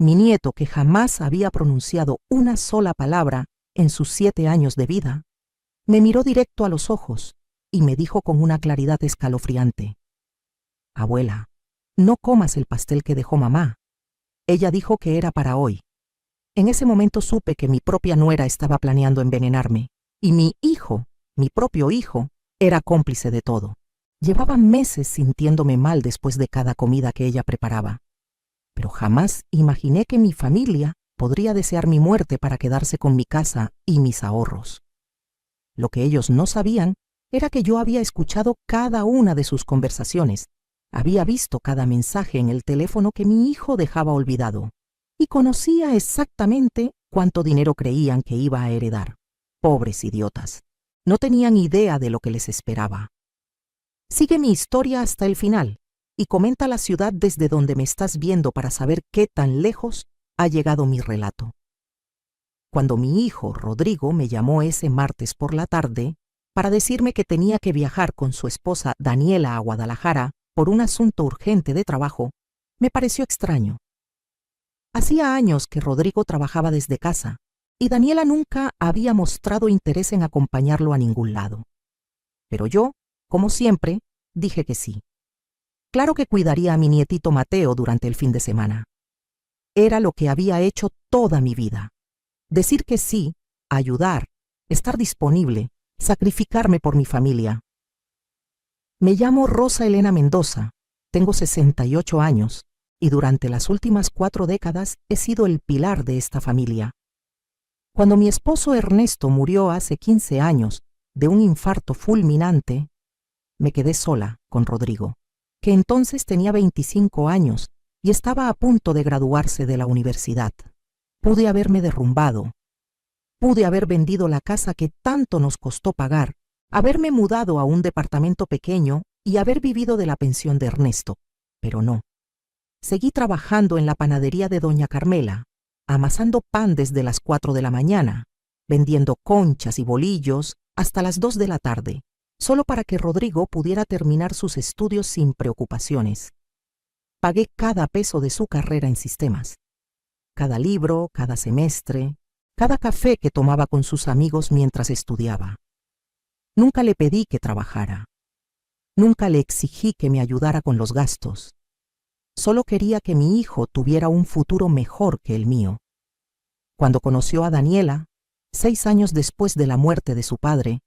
Mi nieto, que jamás había pronunciado una sola palabra en sus 7 años de vida, me miró directo a los ojos y me dijo con una claridad escalofriante: «Abuela, no comas el pastel que dejó mamá. Ella dijo que era para hoy». En ese momento supe que mi propia nuera estaba planeando envenenarme, y mi hijo, mi propio hijo, era cómplice de todo. Llevaba meses sintiéndome mal después de cada comida que ella preparaba, pero jamás imaginé que mi familia podría desear mi muerte para quedarse con mi casa y mis ahorros. Lo que ellos no sabían era que yo había escuchado cada una de sus conversaciones, había visto cada mensaje en el teléfono que mi hijo dejaba olvidado, y conocía exactamente cuánto dinero creían que iba a heredar. Pobres idiotas. No tenían idea de lo que les esperaba. Sigue mi historia hasta el final y comenta la ciudad desde donde me estás viendo para saber qué tan lejos ha llegado mi relato. Cuando mi hijo, Rodrigo, me llamó ese martes por la tarde para decirme que tenía que viajar con su esposa Daniela a Guadalajara por un asunto urgente de trabajo, me pareció extraño. Hacía años que Rodrigo trabajaba desde casa y Daniela nunca había mostrado interés en acompañarlo a ningún lado. Pero yo, como siempre, dije que sí. Claro que cuidaría a mi nietito Mateo durante el fin de semana. Era lo que había hecho toda mi vida. Decir que sí, ayudar, estar disponible, sacrificarme por mi familia. Me llamo Rosa Elena Mendoza, tengo 68 años y durante las últimas 4 décadas he sido el pilar de esta familia. Cuando mi esposo Ernesto murió hace 15 años de un infarto fulminante, me quedé sola con Rodrigo, que entonces tenía 25 años y estaba a punto de graduarse de la universidad. Pude haberme derrumbado. Pude haber vendido la casa que tanto nos costó pagar, haberme mudado a un departamento pequeño y haber vivido de la pensión de Ernesto, pero no. Seguí trabajando en la panadería de doña Carmela, amasando pan desde las 4 de la mañana, vendiendo conchas y bolillos hasta las 2 de la tarde, solo para que Rodrigo pudiera terminar sus estudios sin preocupaciones. Pagué cada peso de su carrera en sistemas, cada libro, cada semestre, cada café que tomaba con sus amigos mientras estudiaba. Nunca le pedí que trabajara. Nunca le exigí que me ayudara con los gastos. Solo quería que mi hijo tuviera un futuro mejor que el mío. Cuando conoció a Daniela, 6 años después de la muerte de su padre,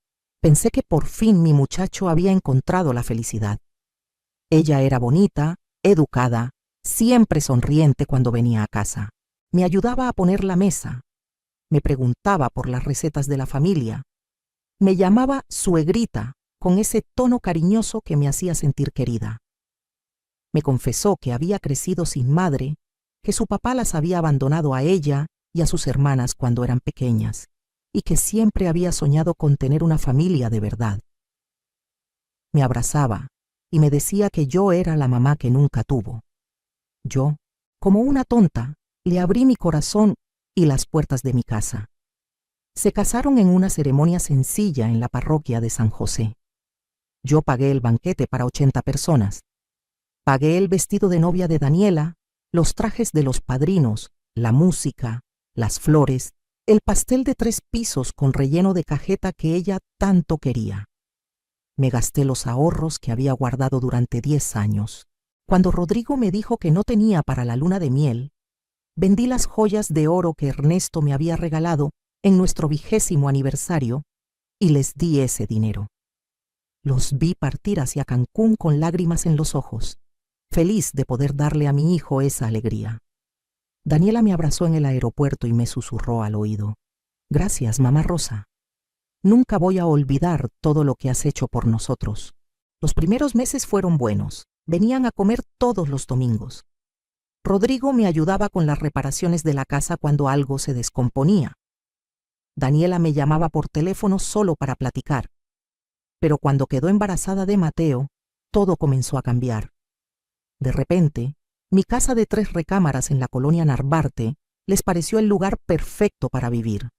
pensé que por fin mi muchacho había encontrado la felicidad. Ella era bonita, educada, siempre sonriente cuando venía a casa. Me ayudaba a poner la mesa. Me preguntaba por las recetas de la familia. Me llamaba suegrita, con ese tono cariñoso que me hacía sentir querida. Me confesó que había crecido sin madre, que su papá las había abandonado a ella y a sus hermanas cuando eran pequeñas, y que siempre había soñado con tener una familia de verdad. Me abrazaba y me decía que yo era la mamá que nunca tuvo. Yo, como una tonta, le abrí mi corazón y las puertas de mi casa. Se casaron en una ceremonia sencilla en la parroquia de San José. Yo pagué el banquete para 80 personas. Pagué el vestido de novia de Daniela, los trajes de los padrinos, la música, las flores, el pastel de 3 pisos con relleno de cajeta que ella tanto quería. Me gasté los ahorros que había guardado durante 10 años. Cuando Rodrigo me dijo que no tenía para la luna de miel, vendí las joyas de oro que Ernesto me había regalado en nuestro 20º aniversario y les di ese dinero. Los vi partir hacia Cancún con lágrimas en los ojos, feliz de poder darle a mi hijo esa alegría. Daniela me abrazó en el aeropuerto y me susurró al oído: «Gracias, mamá Rosa. Nunca voy a olvidar todo lo que has hecho por nosotros. Los primeros meses fueron buenos. Venían a comer todos los domingos. Rodrigo me ayudaba con las reparaciones de la casa cuando algo se descomponía. Daniela me llamaba por teléfono solo para platicar. Pero cuando quedó embarazada de Mateo, todo comenzó a cambiar. De repente, mi casa de 3 recámaras en la colonia Narvarte les pareció el lugar perfecto para vivir.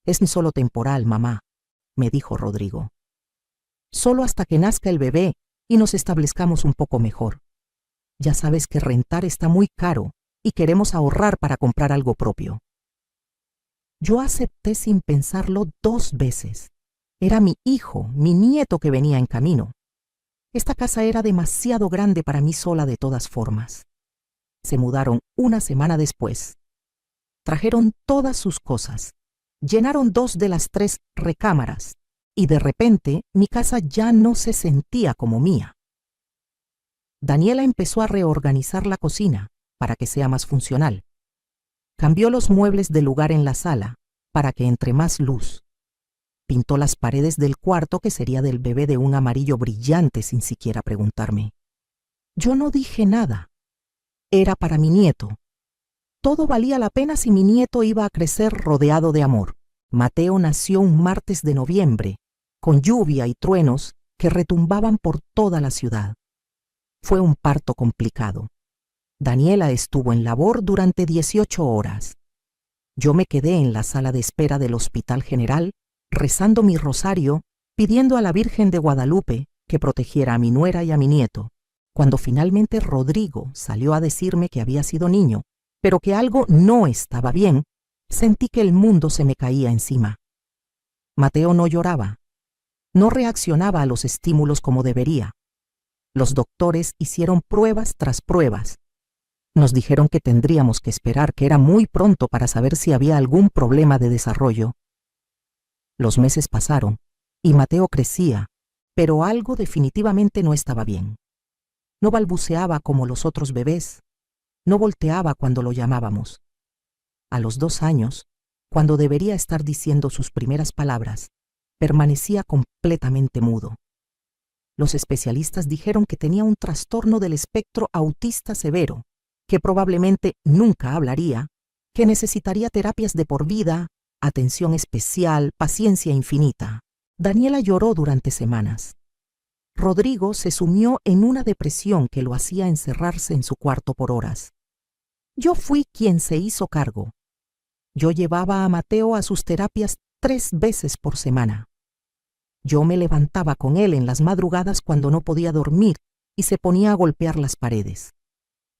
«Es solo temporal, mamá», me dijo Rodrigo. «Solo hasta que nazca el bebé y nos establezcamos un poco mejor. Ya sabes que rentar está muy caro y queremos ahorrar para comprar algo propio. Yo acepté sin pensarlo 2 veces. Era mi hijo, mi nieto que venía en camino. Esta casa era demasiado grande para mí sola de todas formas. Se mudaron una semana después. Trajeron todas sus cosas, llenaron 2 de las 3 recámaras y de repente mi casa ya no se sentía como mía. Daniela empezó a reorganizar la cocina para que sea más funcional. Cambió los muebles de lugar en la sala para que entre más luz. Pintó las paredes del cuarto que sería del bebé de un amarillo brillante sin siquiera preguntarme. Yo no dije nada. Era para mi nieto. Todo valía la pena si mi nieto iba a crecer rodeado de amor. Mateo nació un martes de noviembre, con lluvia y truenos que retumbaban por toda la ciudad. Fue un parto complicado. Daniela estuvo en labor durante 18 horas. Yo me quedé en la sala de espera del Hospital General, rezando mi rosario, pidiendo a la Virgen de Guadalupe que protegiera a mi nuera y a mi nieto. Cuando finalmente Rodrigo salió a decirme que había sido niño, pero que algo no estaba bien, sentí que el mundo se me caía encima. Mateo no lloraba, no reaccionaba a los estímulos como debería. Los doctores hicieron pruebas tras pruebas. Nos dijeron que tendríamos que esperar, que era muy pronto para saber si había algún problema de desarrollo. Los meses pasaron y Mateo crecía, pero algo definitivamente no estaba bien. No balbuceaba como los otros bebés, no volteaba cuando lo llamábamos. A los 2 años, cuando debería estar diciendo sus primeras palabras, permanecía completamente mudo. Los especialistas dijeron que tenía un trastorno del espectro autista severo, que probablemente nunca hablaría, que necesitaría terapias de por vida, atención especial, paciencia infinita. Daniela lloró durante semanas. Rodrigo se sumió en una depresión que lo hacía encerrarse en su cuarto por horas. Yo fui quien se hizo cargo. Yo llevaba a Mateo a sus terapias 3 veces por semana. Yo me levantaba con él en las madrugadas cuando no podía dormir y se ponía a golpear las paredes.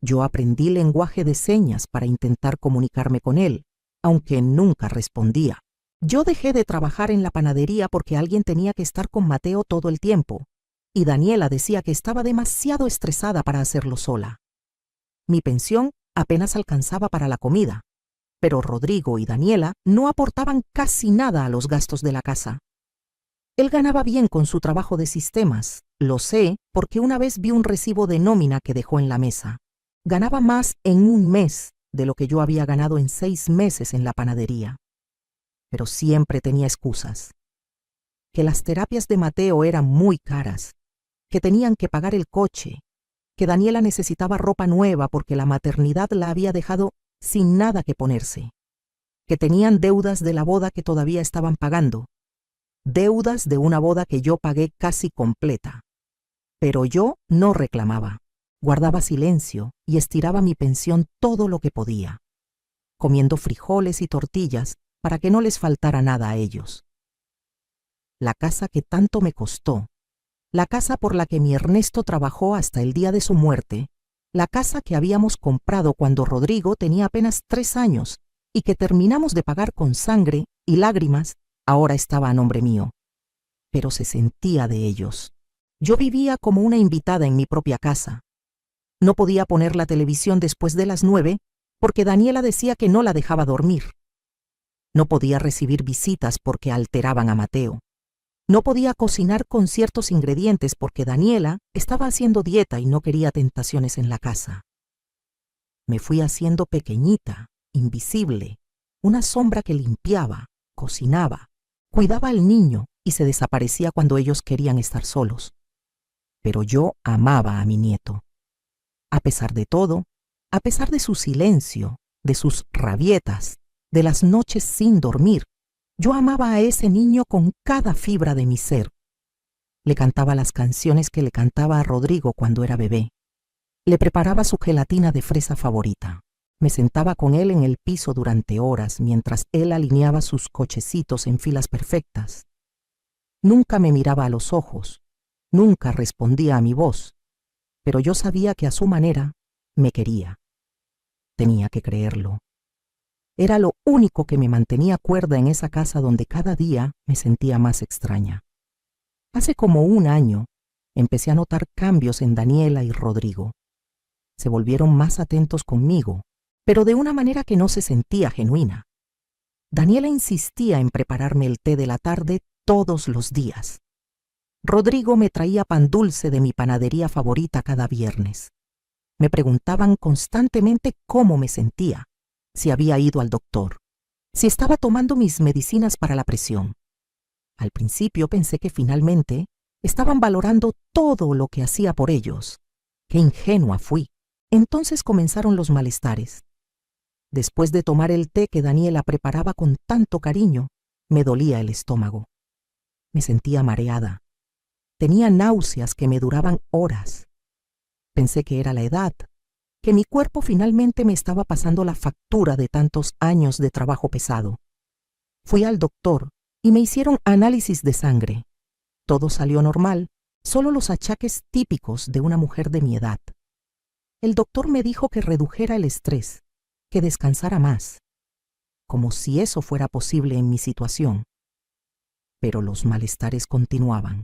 Yo aprendí lenguaje de señas para intentar comunicarme con él, aunque nunca respondía. Yo dejé de trabajar en la panadería porque alguien tenía que estar con Mateo todo el tiempo, y Daniela decía que estaba demasiado estresada para hacerlo sola. Mi pensión apenas alcanzaba para la comida, pero Rodrigo y Daniela no aportaban casi nada a los gastos de la casa. Él ganaba bien con su trabajo de sistemas, lo sé porque una vez vi un recibo de nómina que dejó en la mesa. Ganaba más en un mes de lo que yo había ganado en 6 meses en la panadería. Pero siempre tenía excusas. Que las terapias de Mateo eran muy caras, que tenían que pagar el coche, que Daniela necesitaba ropa nueva porque la maternidad la había dejado sin nada que ponerse, que tenían deudas de la boda que todavía estaban pagando, deudas de una boda que yo pagué casi completa. Pero yo no reclamaba. Guardaba silencio y estiraba mi pensión todo lo que podía, comiendo frijoles y tortillas para que no les faltara nada a ellos. La casa que tanto me costó, la casa por la que mi Ernesto trabajó hasta el día de su muerte, la casa que habíamos comprado cuando Rodrigo tenía apenas 3 años y que terminamos de pagar con sangre y lágrimas, ahora estaba a nombre mío. Pero se sentía de ellos. Yo vivía como una invitada en mi propia casa. No podía poner la televisión después de las 9 porque Daniela decía que no la dejaba dormir. No podía recibir visitas porque alteraban a Mateo. No podía cocinar con ciertos ingredientes porque Daniela estaba haciendo dieta y no quería tentaciones en la casa. Me fui haciendo pequeñita, invisible, una sombra que limpiaba, cocinaba, cuidaba al niño y se desaparecía cuando ellos querían estar solos. Pero yo amaba a mi nieto. A pesar de todo, a pesar de su silencio, de sus rabietas, de las noches sin dormir, yo amaba a ese niño con cada fibra de mi ser. Le cantaba las canciones que le cantaba a Rodrigo cuando era bebé. Le preparaba su gelatina de fresa favorita. Me sentaba con él en el piso durante horas mientras él alineaba sus cochecitos en filas perfectas. Nunca me miraba a los ojos, nunca respondía a mi voz, pero yo sabía que a su manera me quería. Tenía que creerlo. Era lo único que me mantenía cuerda en esa casa donde cada día me sentía más extraña. Hace como un año empecé a notar cambios en Daniela y Rodrigo. Se volvieron más atentos conmigo, pero de una manera que no se sentía genuina. Daniela insistía en prepararme el té de la tarde todos los días. Rodrigo me traía pan dulce de mi panadería favorita cada viernes. Me preguntaban constantemente cómo me sentía, si había ido al doctor, si estaba tomando mis medicinas para la presión. Al principio pensé que finalmente estaban valorando todo lo que hacía por ellos. ¡Qué ingenua fui! Entonces comenzaron los malestares. Después de tomar el té que Daniela preparaba con tanto cariño, me dolía el estómago. Me sentía mareada. Tenía náuseas que me duraban horas. Pensé que era la edad, que mi cuerpo finalmente me estaba pasando la factura de tantos años de trabajo pesado. Fui al doctor y me hicieron análisis de sangre. Todo salió normal, solo los achaques típicos de una mujer de mi edad. El doctor me dijo que redujera el estrés, que descansara más, como si eso fuera posible en mi situación. Pero los malestares continuaban,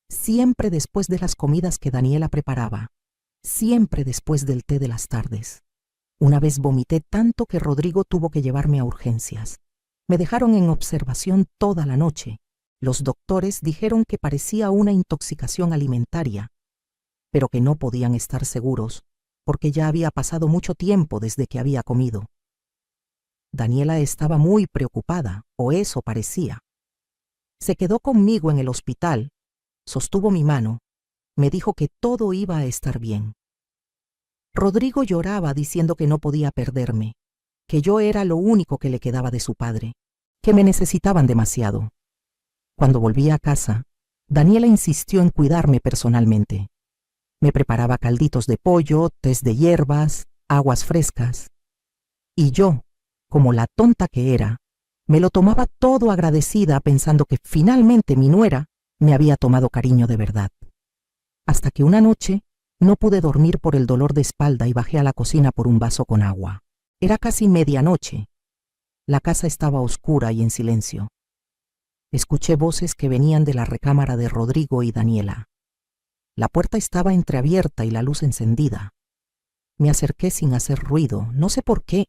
siempre después de las comidas que Daniela preparaba, siempre después del té de las tardes. Una vez vomité tanto que Rodrigo tuvo que llevarme a urgencias. Me dejaron en observación toda la noche. Los doctores dijeron que parecía una intoxicación alimentaria, pero que no podían estar seguros porque ya había pasado mucho tiempo desde que había comido. Daniela estaba muy preocupada, o eso parecía. Se quedó conmigo en el hospital, sostuvo mi mano, me dijo que todo iba a estar bien. Rodrigo lloraba diciendo que no podía perderme, que yo era lo único que le quedaba de su padre, que me necesitaban demasiado. Cuando volví a casa, Daniela insistió en cuidarme personalmente. Me preparaba calditos de pollo, tés de hierbas, aguas frescas. Y yo, como la tonta que era, me lo tomaba todo agradecida pensando que finalmente mi nuera me había tomado cariño de verdad. Hasta que una noche no pude dormir por el dolor de espalda y bajé a la cocina por un vaso con agua. Era casi medianoche. La casa estaba oscura y en silencio. Escuché voces que venían de la recámara de Rodrigo y Daniela. La puerta estaba entreabierta y la luz encendida. Me acerqué sin hacer ruido, no sé por qué.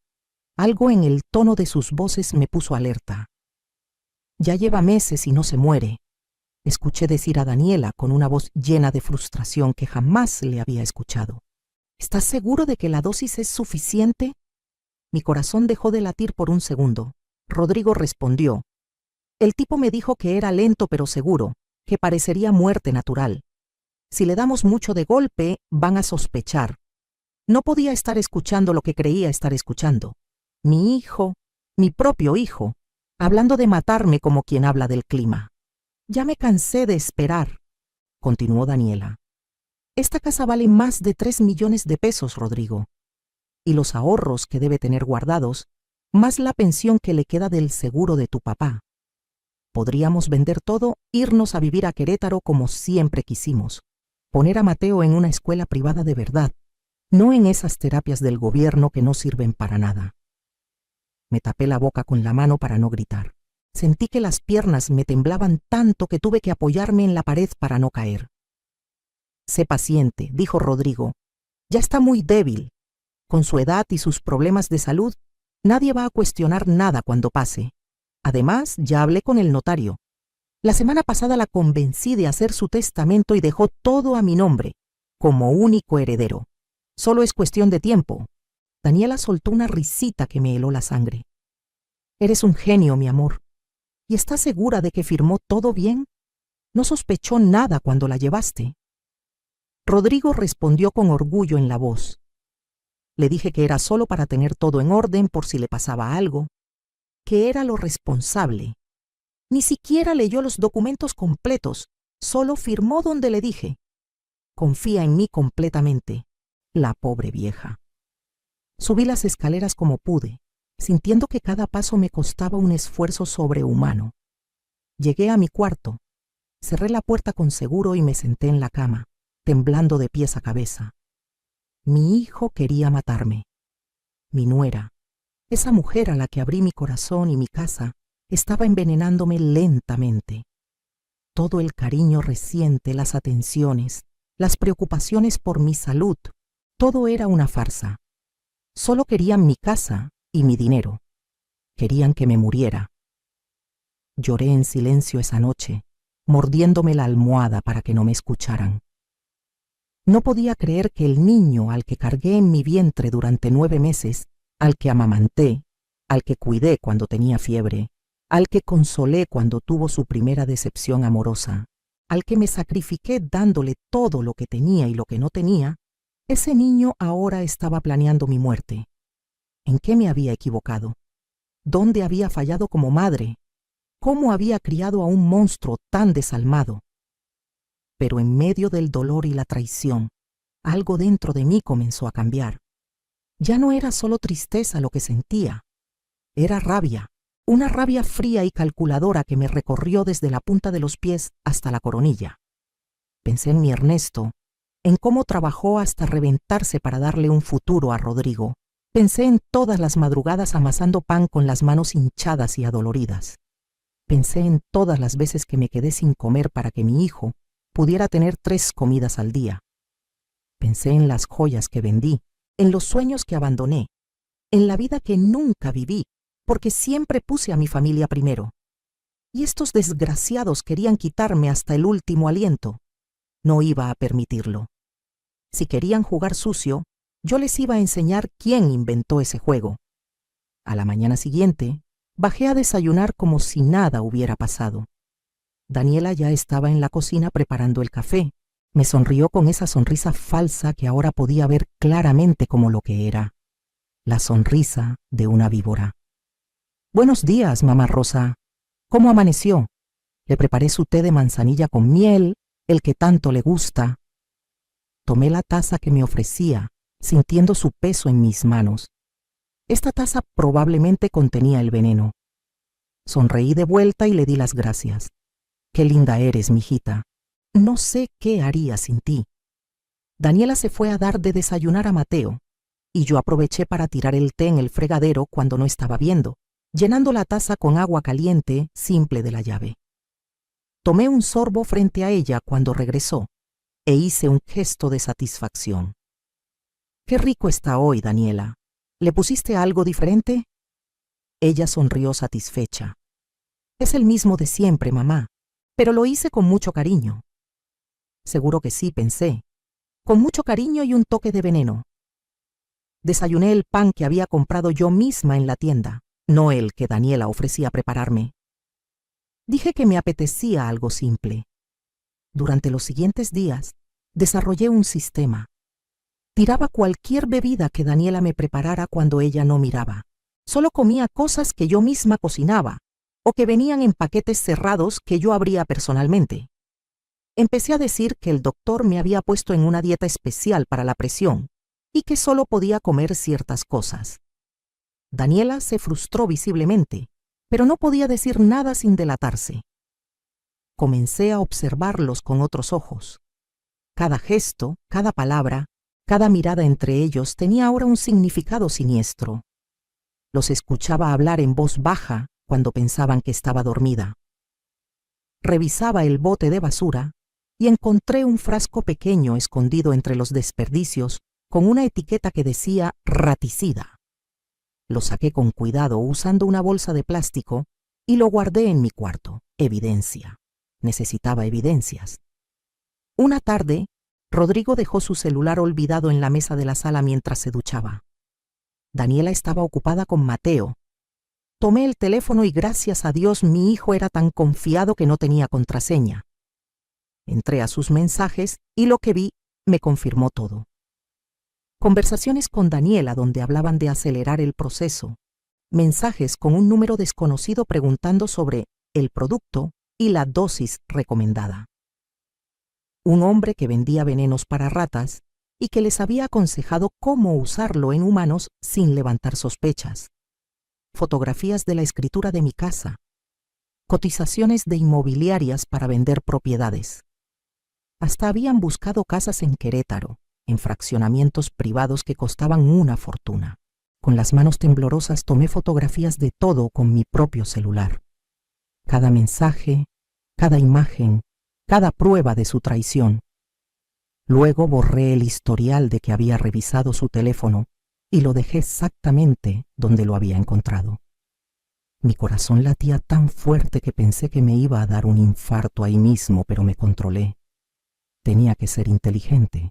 Algo en el tono de sus voces me puso alerta. Ya lleva meses y no se muere, escuché decir a Daniela con una voz llena de frustración que jamás le había escuchado. ¿Estás seguro de que la dosis es suficiente? Mi corazón dejó de latir por un segundo. Rodrigo respondió. El tipo me dijo que era lento pero seguro, que parecería muerte natural. Si le damos mucho de golpe, van a sospechar. No podía estar escuchando lo que creía estar escuchando. Mi hijo, mi propio hijo, hablando de matarme como quien habla del clima. Ya me cansé de esperar, continuó Daniela. Esta casa vale más de 3 millones de pesos, Rodrigo. Y los ahorros que debe tener guardados, más la pensión que le queda del seguro de tu papá. Podríamos vender todo, irnos a vivir a Querétaro como siempre quisimos. Poner a Mateo en una escuela privada de verdad, no en esas terapias del gobierno que no sirven para nada. Me tapé la boca con la mano para no gritar. Sentí que las piernas me temblaban tanto que tuve que apoyarme en la pared para no caer. Sé paciente, dijo Rodrigo. Ya está muy débil. Con su edad y sus problemas de salud, nadie va a cuestionar nada cuando pase. Además, ya hablé con el notario. La semana pasada la convencí de hacer su testamento y dejó todo a mi nombre, como único heredero. Solo es cuestión de tiempo. Daniela soltó una risita que me heló la sangre. Eres un genio, mi amor. ¿Y estás segura de que firmó todo bien? ¿No sospechó nada cuando la llevaste? Rodrigo respondió con orgullo en la voz. Le dije que era solo para tener todo en orden por si le pasaba algo, que era lo responsable. Ni siquiera leyó los documentos completos, solo firmó donde le dije. Confía en mí completamente, la pobre vieja. Subí las escaleras como pude, sintiendo que cada paso me costaba un esfuerzo sobrehumano. Llegué a mi cuarto, cerré la puerta con seguro y me senté en la cama, temblando de pies a cabeza. Mi hijo quería matarme. mi nuera, esa mujer a la que abrí mi corazón y mi casa, estaba envenenándome lentamente. Todo el cariño reciente, las atenciones, las preocupaciones por mi salud, todo era una farsa. Solo querían mi casa y mi dinero. Querían que me muriera. Lloré en silencio esa noche, mordiéndome la almohada para que no me escucharan. No podía creer que el niño al que cargué en mi vientre durante 9 meses, al que amamanté, al que cuidé cuando tenía fiebre, al que consolé cuando tuvo su primera decepción amorosa, al que me sacrifiqué dándole todo lo que tenía y lo que no tenía, ese niño ahora estaba planeando mi muerte. ¿En qué me había equivocado? ¿Dónde había fallado como madre? ¿Cómo había criado a un monstruo tan desalmado? Pero en medio del dolor y la traición, algo dentro de mí comenzó a cambiar. Ya no era solo tristeza lo que sentía, era rabia, una rabia fría y calculadora que me recorrió desde la punta de los pies hasta la coronilla. Pensé en mi Ernesto, en cómo trabajó hasta reventarse para darle un futuro a Rodrigo. Pensé en todas las madrugadas amasando pan con las manos hinchadas y adoloridas. Pensé en todas las veces que me quedé sin comer para que mi hijo pudiera tener 3 comidas al día. Pensé en las joyas que vendí, en los sueños que abandoné, en la vida que nunca viví, porque siempre puse a mi familia primero. Y estos desgraciados querían quitarme hasta el último aliento. No iba a permitirlo. Si querían jugar sucio, yo les iba a enseñar quién inventó ese juego. A la mañana siguiente, bajé a desayunar como si nada hubiera pasado. Daniela ya estaba en la cocina preparando el café. Me sonrió con esa sonrisa falsa que ahora podía ver claramente como lo que era. La sonrisa de una víbora. «Buenos días, mamá Rosa. ¿Cómo amaneció? Le preparé su té de manzanilla con miel, el que tanto le gusta». Tomé la taza que me ofrecía, sintiendo su peso en mis manos. Esta taza probablemente contenía el veneno. Sonreí de vuelta y le di las gracias. «Qué linda eres, mijita. No sé qué haría sin ti». Daniela se fue a dar de desayunar a Mateo, y yo aproveché para tirar el té en el fregadero cuando no estaba viendo, llenando la taza con agua caliente simple de la llave. Tomé un sorbo frente a ella cuando regresó, e hice un gesto de satisfacción. «Qué rico está hoy, Daniela. ¿Le pusiste algo diferente?» Ella sonrió satisfecha. «Es el mismo de siempre, mamá, pero lo hice con mucho cariño». «Seguro que sí», pensé, «con mucho cariño y un toque de veneno». Desayuné el pan que había comprado yo misma en la tienda, no el que Daniela ofrecía prepararme. Dije que me apetecía algo simple. Durante los siguientes días, desarrollé un sistema. Tiraba cualquier bebida que Daniela me preparara cuando ella no miraba. Solo comía cosas que yo misma cocinaba, o que venían en paquetes cerrados que yo abría personalmente. Empecé a decir que el doctor me había puesto en una dieta especial para la presión y que solo podía comer ciertas cosas. Daniela se frustró visiblemente, pero no podía decir nada sin delatarse. Comencé a observarlos con otros ojos. Cada gesto, cada palabra, cada mirada entre ellos tenía ahora un significado siniestro. Los escuchaba hablar en voz baja cuando pensaban que estaba dormida. Revisaba el bote de basura y encontré un frasco pequeño escondido entre los desperdicios con una etiqueta que decía raticida. Lo saqué con cuidado usando una bolsa de plástico y lo guardé en mi cuarto. Evidencia. Necesitaba evidencias. Una tarde, Rodrigo dejó su celular olvidado en la mesa de la sala mientras se duchaba. Daniela estaba ocupada con Mateo. Tomé el teléfono y gracias a Dios mi hijo era tan confiado que no tenía contraseña. Entré a sus mensajes y lo que vi me confirmó todo. Conversaciones con Daniela donde hablaban de acelerar el proceso. Mensajes con un número desconocido preguntando sobre el producto y la dosis recomendada. Un hombre que vendía venenos para ratas y que les había aconsejado cómo usarlo en humanos sin levantar sospechas. Fotografías de la escritura de mi casa. Cotizaciones de inmobiliarias para vender propiedades. Hasta habían buscado casas en Querétaro, en fraccionamientos privados que costaban una fortuna. Con las manos temblorosas tomé fotografías de todo con mi propio celular. Cada mensaje, cada imagen, cada prueba de su traición. Luego borré el historial de que había revisado su teléfono y lo dejé exactamente donde lo había encontrado. Mi corazón latía tan fuerte que pensé que me iba a dar un infarto ahí mismo, pero me controlé. Tenía que ser inteligente.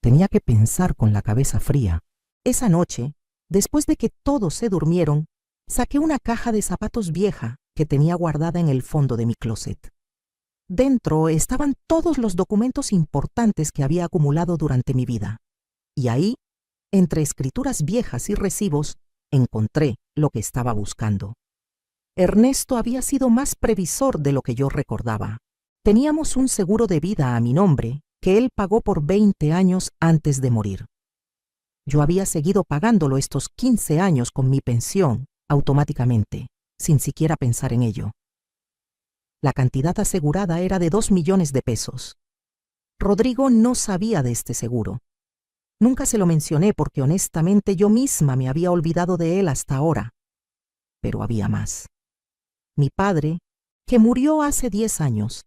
Tenía que pensar con la cabeza fría. Esa noche, después de que todos se durmieron, saqué una caja de zapatos vieja que tenía guardada en el fondo de mi closet. Dentro estaban todos los documentos importantes que había acumulado durante mi vida. Y ahí, entre escrituras viejas y recibos, encontré lo que estaba buscando. Ernesto había sido más previsor de lo que yo recordaba. Teníamos un seguro de vida a mi nombre que él pagó por 20 años antes de morir. Yo había seguido pagándolo estos 15 años con mi pensión, automáticamente, sin siquiera pensar en ello. La cantidad asegurada era de 2 millones de pesos. Rodrigo no sabía de este seguro. Nunca se lo mencioné porque honestamente yo misma me había olvidado de él hasta ahora. Pero había más. Mi padre, que murió hace 10 años,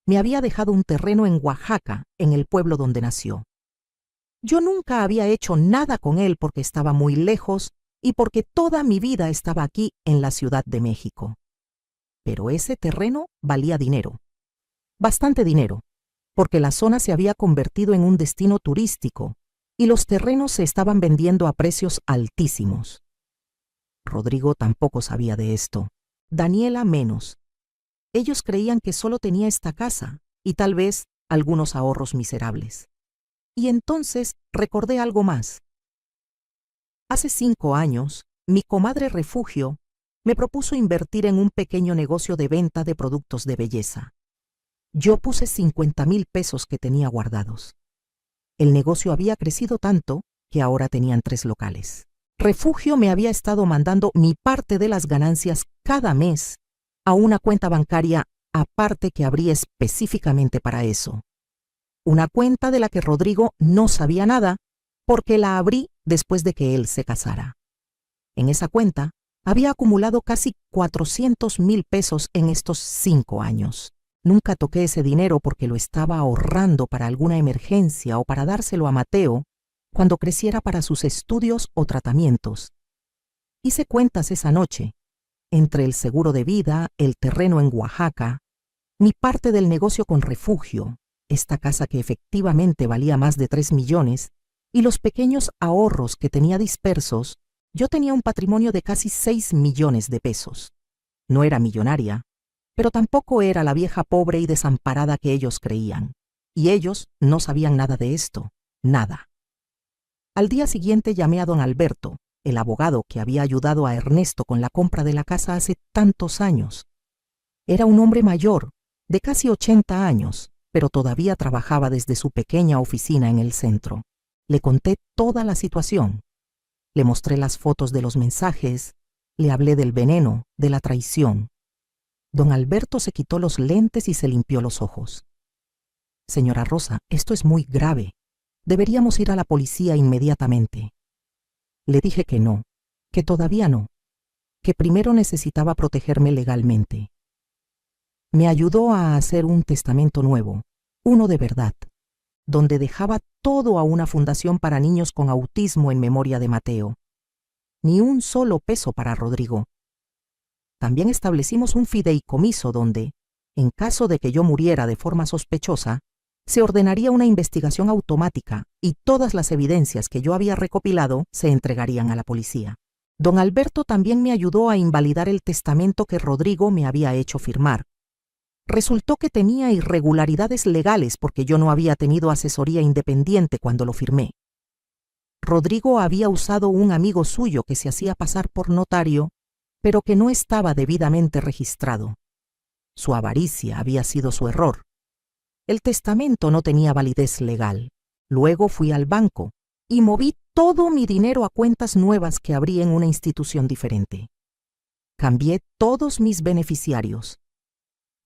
me había dejado un terreno en Oaxaca, en el pueblo donde nació. Yo nunca había hecho nada con él porque estaba muy lejos y porque toda mi vida estaba aquí en la Ciudad de México. Pero ese terreno valía dinero. Bastante dinero, porque la zona se había convertido en un destino turístico y los terrenos se estaban vendiendo a precios altísimos. Rodrigo tampoco sabía de esto. Daniela menos. Ellos creían que solo tenía esta casa y tal vez algunos ahorros miserables. Y entonces recordé algo más. Hace 5 años, mi comadre Refugio me propuso invertir en un pequeño negocio de venta de productos de belleza. Yo puse 50,000 pesos que tenía guardados. El negocio había crecido tanto que ahora tenían 3 locales. Refugio me había estado mandando mi parte de las ganancias cada mes a una cuenta bancaria aparte que abrí específicamente para eso. Una cuenta de la que Rodrigo no sabía nada porque la abrí después de que él se casara. En esa cuenta había acumulado casi 400,000 pesos en estos 5 años. Nunca toqué ese dinero porque lo estaba ahorrando para alguna emergencia o para dárselo a Mateo cuando creciera para sus estudios o tratamientos. Hice cuentas esa noche, entre el seguro de vida, el terreno en Oaxaca, mi parte del negocio con Refugio, esta casa que efectivamente valía más de 3 millones, y los pequeños ahorros que tenía dispersos. Yo tenía un patrimonio de casi 6 millones de pesos. No era millonaria, pero tampoco era la vieja pobre y desamparada que ellos creían. Y ellos no sabían nada de esto, nada. Al día siguiente llamé a don Alberto, el abogado que había ayudado a Ernesto con la compra de la casa hace tantos años. Era un hombre mayor, de casi 80 años, pero todavía trabajaba desde su pequeña oficina en el centro. Le conté toda la situación. Le mostré las fotos de los mensajes, le hablé del veneno, de la traición. Don Alberto se quitó los lentes y se limpió los ojos. Señora Rosa, esto es muy grave. Deberíamos ir a la policía inmediatamente. Le dije que no, que todavía no, que primero necesitaba protegerme legalmente. Me ayudó a hacer un testamento nuevo, uno de verdad, donde dejaba todo a una fundación para niños con autismo en memoria de Mateo. Ni un solo peso para Rodrigo. También establecimos un fideicomiso donde, en caso de que yo muriera de forma sospechosa, se ordenaría una investigación automática y todas las evidencias que yo había recopilado se entregarían a la policía. Don Alberto también me ayudó a invalidar el testamento que Rodrigo me había hecho firmar. Resultó que tenía irregularidades legales porque yo no había tenido asesoría independiente cuando lo firmé. Rodrigo había usado un amigo suyo que se hacía pasar por notario, pero que no estaba debidamente registrado. Su avaricia había sido su error. El testamento no tenía validez legal. Luego fui al banco y moví todo mi dinero a cuentas nuevas que abrí en una institución diferente. Cambié todos mis beneficiarios.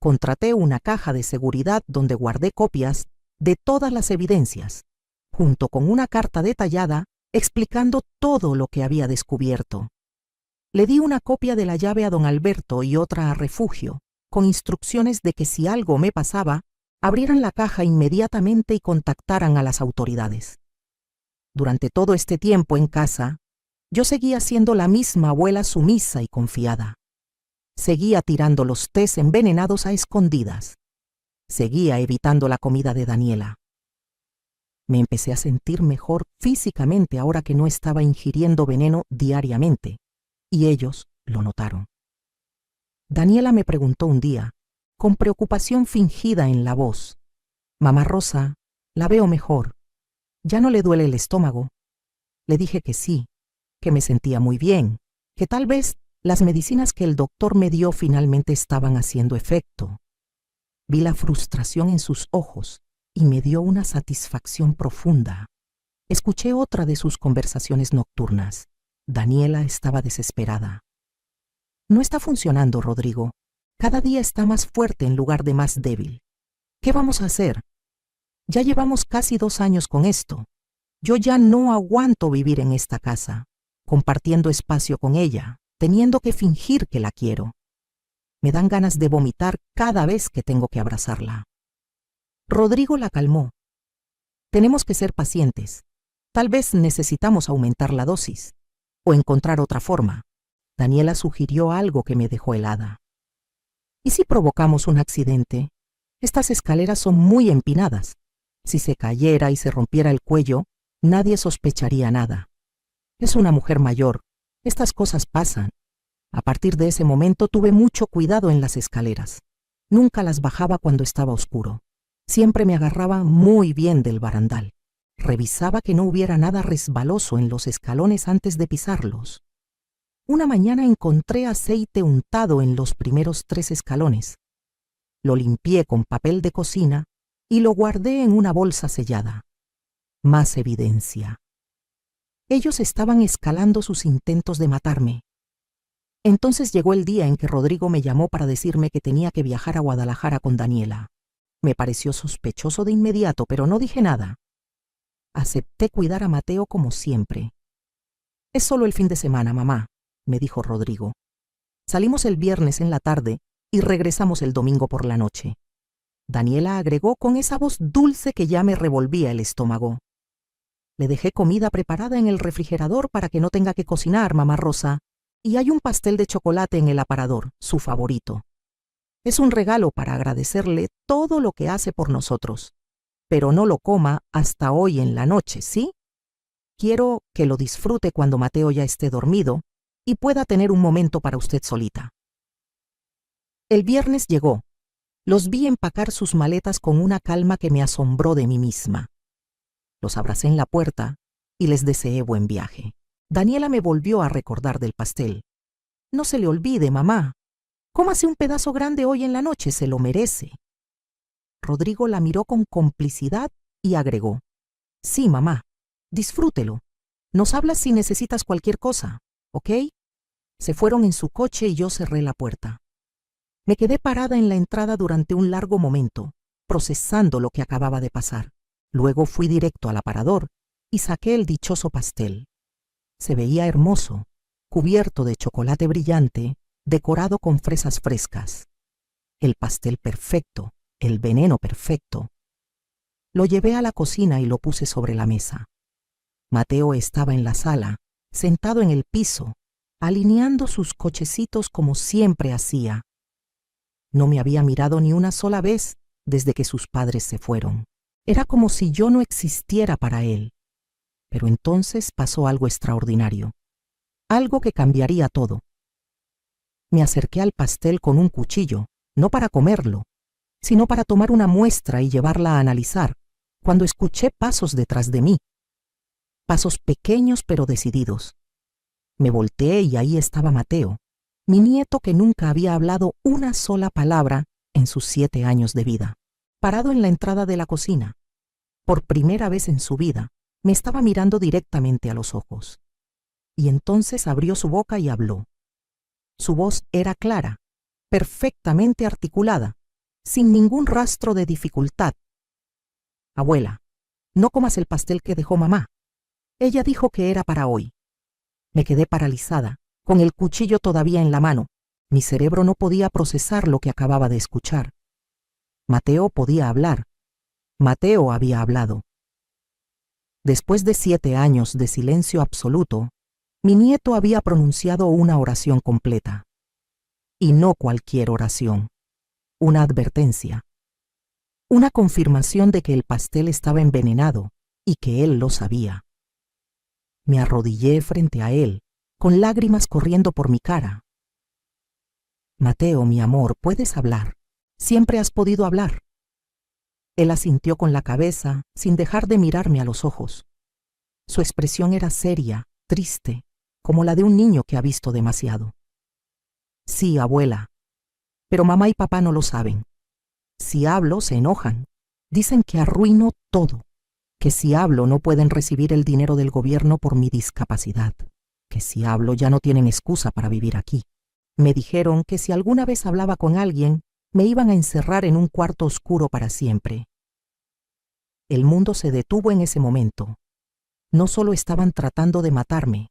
Contraté una caja de seguridad donde guardé copias de todas las evidencias, junto con una carta detallada explicando todo lo que había descubierto. Le di una copia de la llave a don Alberto y otra a Refugio, con instrucciones de que si algo me pasaba, abrieran la caja inmediatamente y contactaran a las autoridades. Durante todo este tiempo en casa, yo seguía siendo la misma abuela sumisa y confiada. Seguía tirando los tés envenenados a escondidas. Seguía evitando la comida de Daniela. Me empecé a sentir mejor físicamente ahora que no estaba ingiriendo veneno diariamente, y ellos lo notaron. Daniela me preguntó un día, con preocupación fingida en la voz: «Mamá Rosa, la veo mejor. ¿Ya no le duele el estómago?» Le dije que sí, que me sentía muy bien, que tal vez las medicinas que el doctor me dio finalmente estaban haciendo efecto. Vi la frustración en sus ojos y me dio una satisfacción profunda. Escuché otra de sus conversaciones nocturnas. Daniela estaba desesperada. «No está funcionando, Rodrigo. Cada día está más fuerte en lugar de más débil. ¿Qué vamos a hacer? Ya llevamos casi 2 años con esto. Yo ya no aguanto vivir en esta casa, compartiendo espacio con ella, teniendo que fingir que la quiero. Me dan ganas de vomitar cada vez que tengo que abrazarla». Rodrigo la calmó. «Tenemos que ser pacientes. Tal vez necesitamos aumentar la dosis o encontrar otra forma». Daniela sugirió algo que me dejó helada. «¿Y si provocamos un accidente? Estas escaleras son muy empinadas. Si se cayera y se rompiera el cuello, nadie sospecharía nada. Es una mujer mayor. Estas cosas pasan». A partir de ese momento tuve mucho cuidado en las escaleras. Nunca las bajaba cuando estaba oscuro. Siempre me agarraba muy bien del barandal. Revisaba que no hubiera nada resbaloso en los escalones antes de pisarlos. Una mañana encontré aceite untado en los primeros 3 escalones. Lo limpié con papel de cocina y lo guardé en una bolsa sellada. Más evidencia. Ellos estaban escalando sus intentos de matarme. Entonces llegó el día en que Rodrigo me llamó para decirme que tenía que viajar a Guadalajara con Daniela. Me pareció sospechoso de inmediato, pero no dije nada. Acepté cuidar a Mateo como siempre. «Es solo el fin de semana, mamá», me dijo Rodrigo. «Salimos el viernes en la tarde y regresamos el domingo por la noche». Daniela agregó con esa voz dulce que ya me revolvía el estómago: «Le dejé comida preparada en el refrigerador para que no tenga que cocinar, mamá Rosa, y hay un pastel de chocolate en el aparador, su favorito. Es un regalo para agradecerle todo lo que hace por nosotros. Pero no lo coma hasta hoy en la noche, ¿sí? Quiero que lo disfrute cuando Mateo ya esté dormido y pueda tener un momento para usted solita». El viernes llegó. Los vi empacar sus maletas con una calma que me asombró de mí misma. Los abracé en la puerta y les deseé buen viaje. Daniela me volvió a recordar del pastel. «No se le olvide, mamá. Cómase un pedazo grande hoy en la noche, se lo merece». Rodrigo la miró con complicidad y agregó: «Sí, mamá, disfrútelo. Nos hablas si necesitas cualquier cosa, ¿ok?». Se fueron en su coche y yo cerré la puerta. Me quedé parada en la entrada durante un largo momento, procesando lo que acababa de pasar. Luego fui directo al aparador y saqué el dichoso pastel. Se veía hermoso, cubierto de chocolate brillante, decorado con fresas frescas. El pastel perfecto, el veneno perfecto. Lo llevé a la cocina y lo puse sobre la mesa. Mateo estaba en la sala, sentado en el piso, alineando sus cochecitos como siempre hacía. No me había mirado ni una sola vez desde que sus padres se fueron. Era como si yo no existiera para él. Pero entonces pasó algo extraordinario, algo que cambiaría todo. Me acerqué al pastel con un cuchillo, no para comerlo, sino para tomar una muestra y llevarla a analizar, cuando escuché pasos detrás de mí. Pasos pequeños pero decididos. Me volteé y ahí estaba Mateo, mi nieto que nunca había hablado una sola palabra en sus 7 años de vida, parado en la entrada de la cocina. Por primera vez en su vida, me estaba mirando directamente a los ojos. Y entonces abrió su boca y habló. Su voz era clara, perfectamente articulada, sin ningún rastro de dificultad. «Abuela, no comas el pastel que dejó mamá. Ella dijo que era para hoy. Me quedé paralizada, con el cuchillo todavía en la mano. Mi cerebro no podía procesar lo que acababa de escuchar. Mateo podía hablar. Mateo había hablado. Después de 7 años de silencio absoluto, mi nieto había pronunciado una oración completa. Y no cualquier oración. Una advertencia. Una confirmación de que el pastel estaba envenenado y que él lo sabía. Me arrodillé frente a él, con lágrimas corriendo por mi cara. Mateo, mi amor, puedes hablar. Siempre has podido hablar. Él asintió con la cabeza, sin dejar de mirarme a los ojos. Su expresión era seria, triste, como la de un niño que ha visto demasiado. Sí, abuela. Pero mamá y papá no lo saben. Si hablo, se enojan. Dicen que arruino todo. Que si hablo no pueden recibir el dinero del gobierno por mi discapacidad. Que si hablo ya no tienen excusa para vivir aquí. Me dijeron que si alguna vez hablaba con alguien, me iban a encerrar en un cuarto oscuro para siempre. El mundo se detuvo en ese momento. No solo estaban tratando de matarme,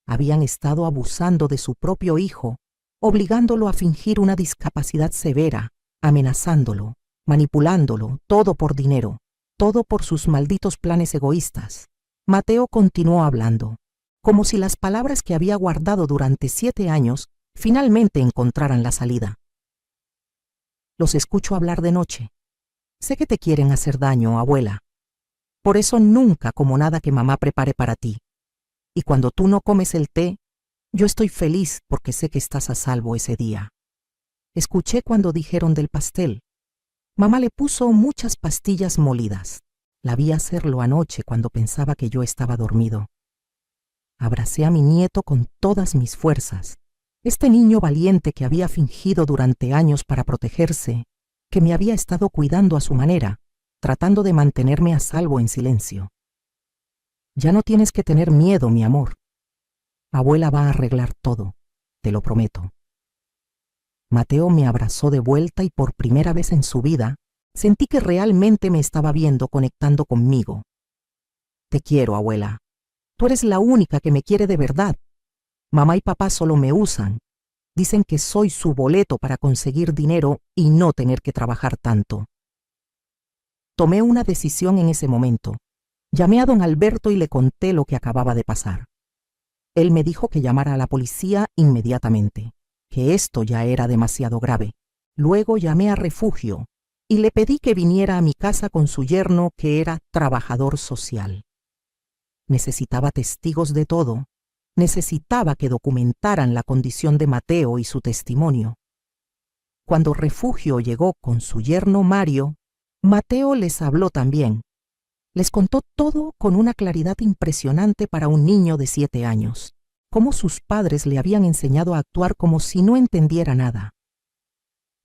habían estado abusando de su propio hijo, obligándolo a fingir una discapacidad severa, amenazándolo, manipulándolo, todo por dinero, todo por sus malditos planes egoístas. Mateo continuó hablando, como si las palabras que había guardado durante 7 años finalmente encontraran la salida. Los escucho hablar de noche. Sé que te quieren hacer daño, abuela. Por eso nunca como nada que mamá prepare para ti. Y cuando tú no comes el té, yo estoy feliz porque sé que estás a salvo ese día. Escuché cuando dijeron del pastel. Mamá le puso muchas pastillas molidas. La vi hacerlo anoche cuando pensaba que yo estaba dormido. Abracé a mi nieto con todas mis fuerzas. Este niño valiente que había fingido durante años para protegerse, que me había estado cuidando a su manera, tratando de mantenerme a salvo en silencio. Ya no tienes que tener miedo, mi amor. Abuela va a arreglar todo, te lo prometo. Mateo me abrazó de vuelta y por primera vez en su vida sentí que realmente me estaba viendo conectando conmigo. Te quiero, abuela. Tú eres la única que me quiere de verdad. Mamá y papá solo me usan. Dicen que soy su boleto para conseguir dinero y no tener que trabajar tanto. Tomé una decisión en ese momento. Llamé a don Alberto y le conté lo que acababa de pasar. Él me dijo que llamara a la policía inmediatamente, que esto ya era demasiado grave. Luego llamé a Refugio y le pedí que viniera a mi casa con su yerno, que era trabajador social. Necesitaba testigos de todo. Necesitaba que documentaran la condición de Mateo y su testimonio. Cuando Refugio llegó con su yerno Mario, Mateo les habló también. Les contó todo con una claridad impresionante para un niño de 7 años, cómo sus padres le habían enseñado a actuar como si no entendiera nada,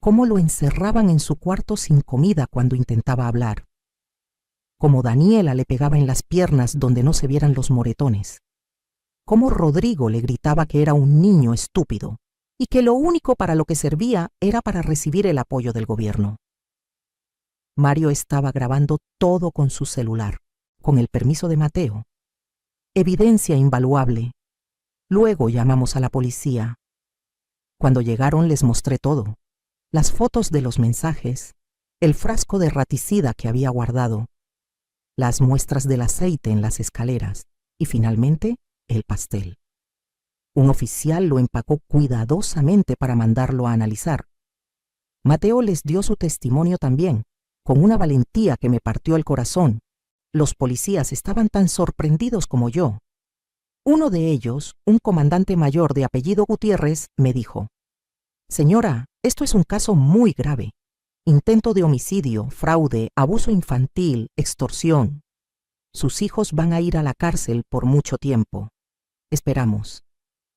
cómo lo encerraban en su cuarto sin comida cuando intentaba hablar, cómo Daniela le pegaba en las piernas donde no se vieran los moretones, cómo Rodrigo le gritaba que era un niño estúpido y que lo único para lo que servía era para recibir el apoyo del gobierno. Mario estaba grabando todo con su celular, con el permiso de Mateo. Evidencia invaluable. Luego llamamos a la policía. Cuando llegaron les mostré todo. Las fotos de los mensajes, el frasco de raticida que había guardado, las muestras del aceite en las escaleras y finalmente el pastel. Un oficial lo empacó cuidadosamente para mandarlo a analizar. Mateo les dio su testimonio también, con una valentía que me partió el corazón. Los policías estaban tan sorprendidos como yo. Uno de ellos, un comandante mayor de apellido Gutiérrez, me dijo: «Señora, esto es un caso muy grave. Intento de homicidio, fraude, abuso infantil, extorsión. Sus hijos van a ir a la cárcel por mucho tiempo. Esperamos».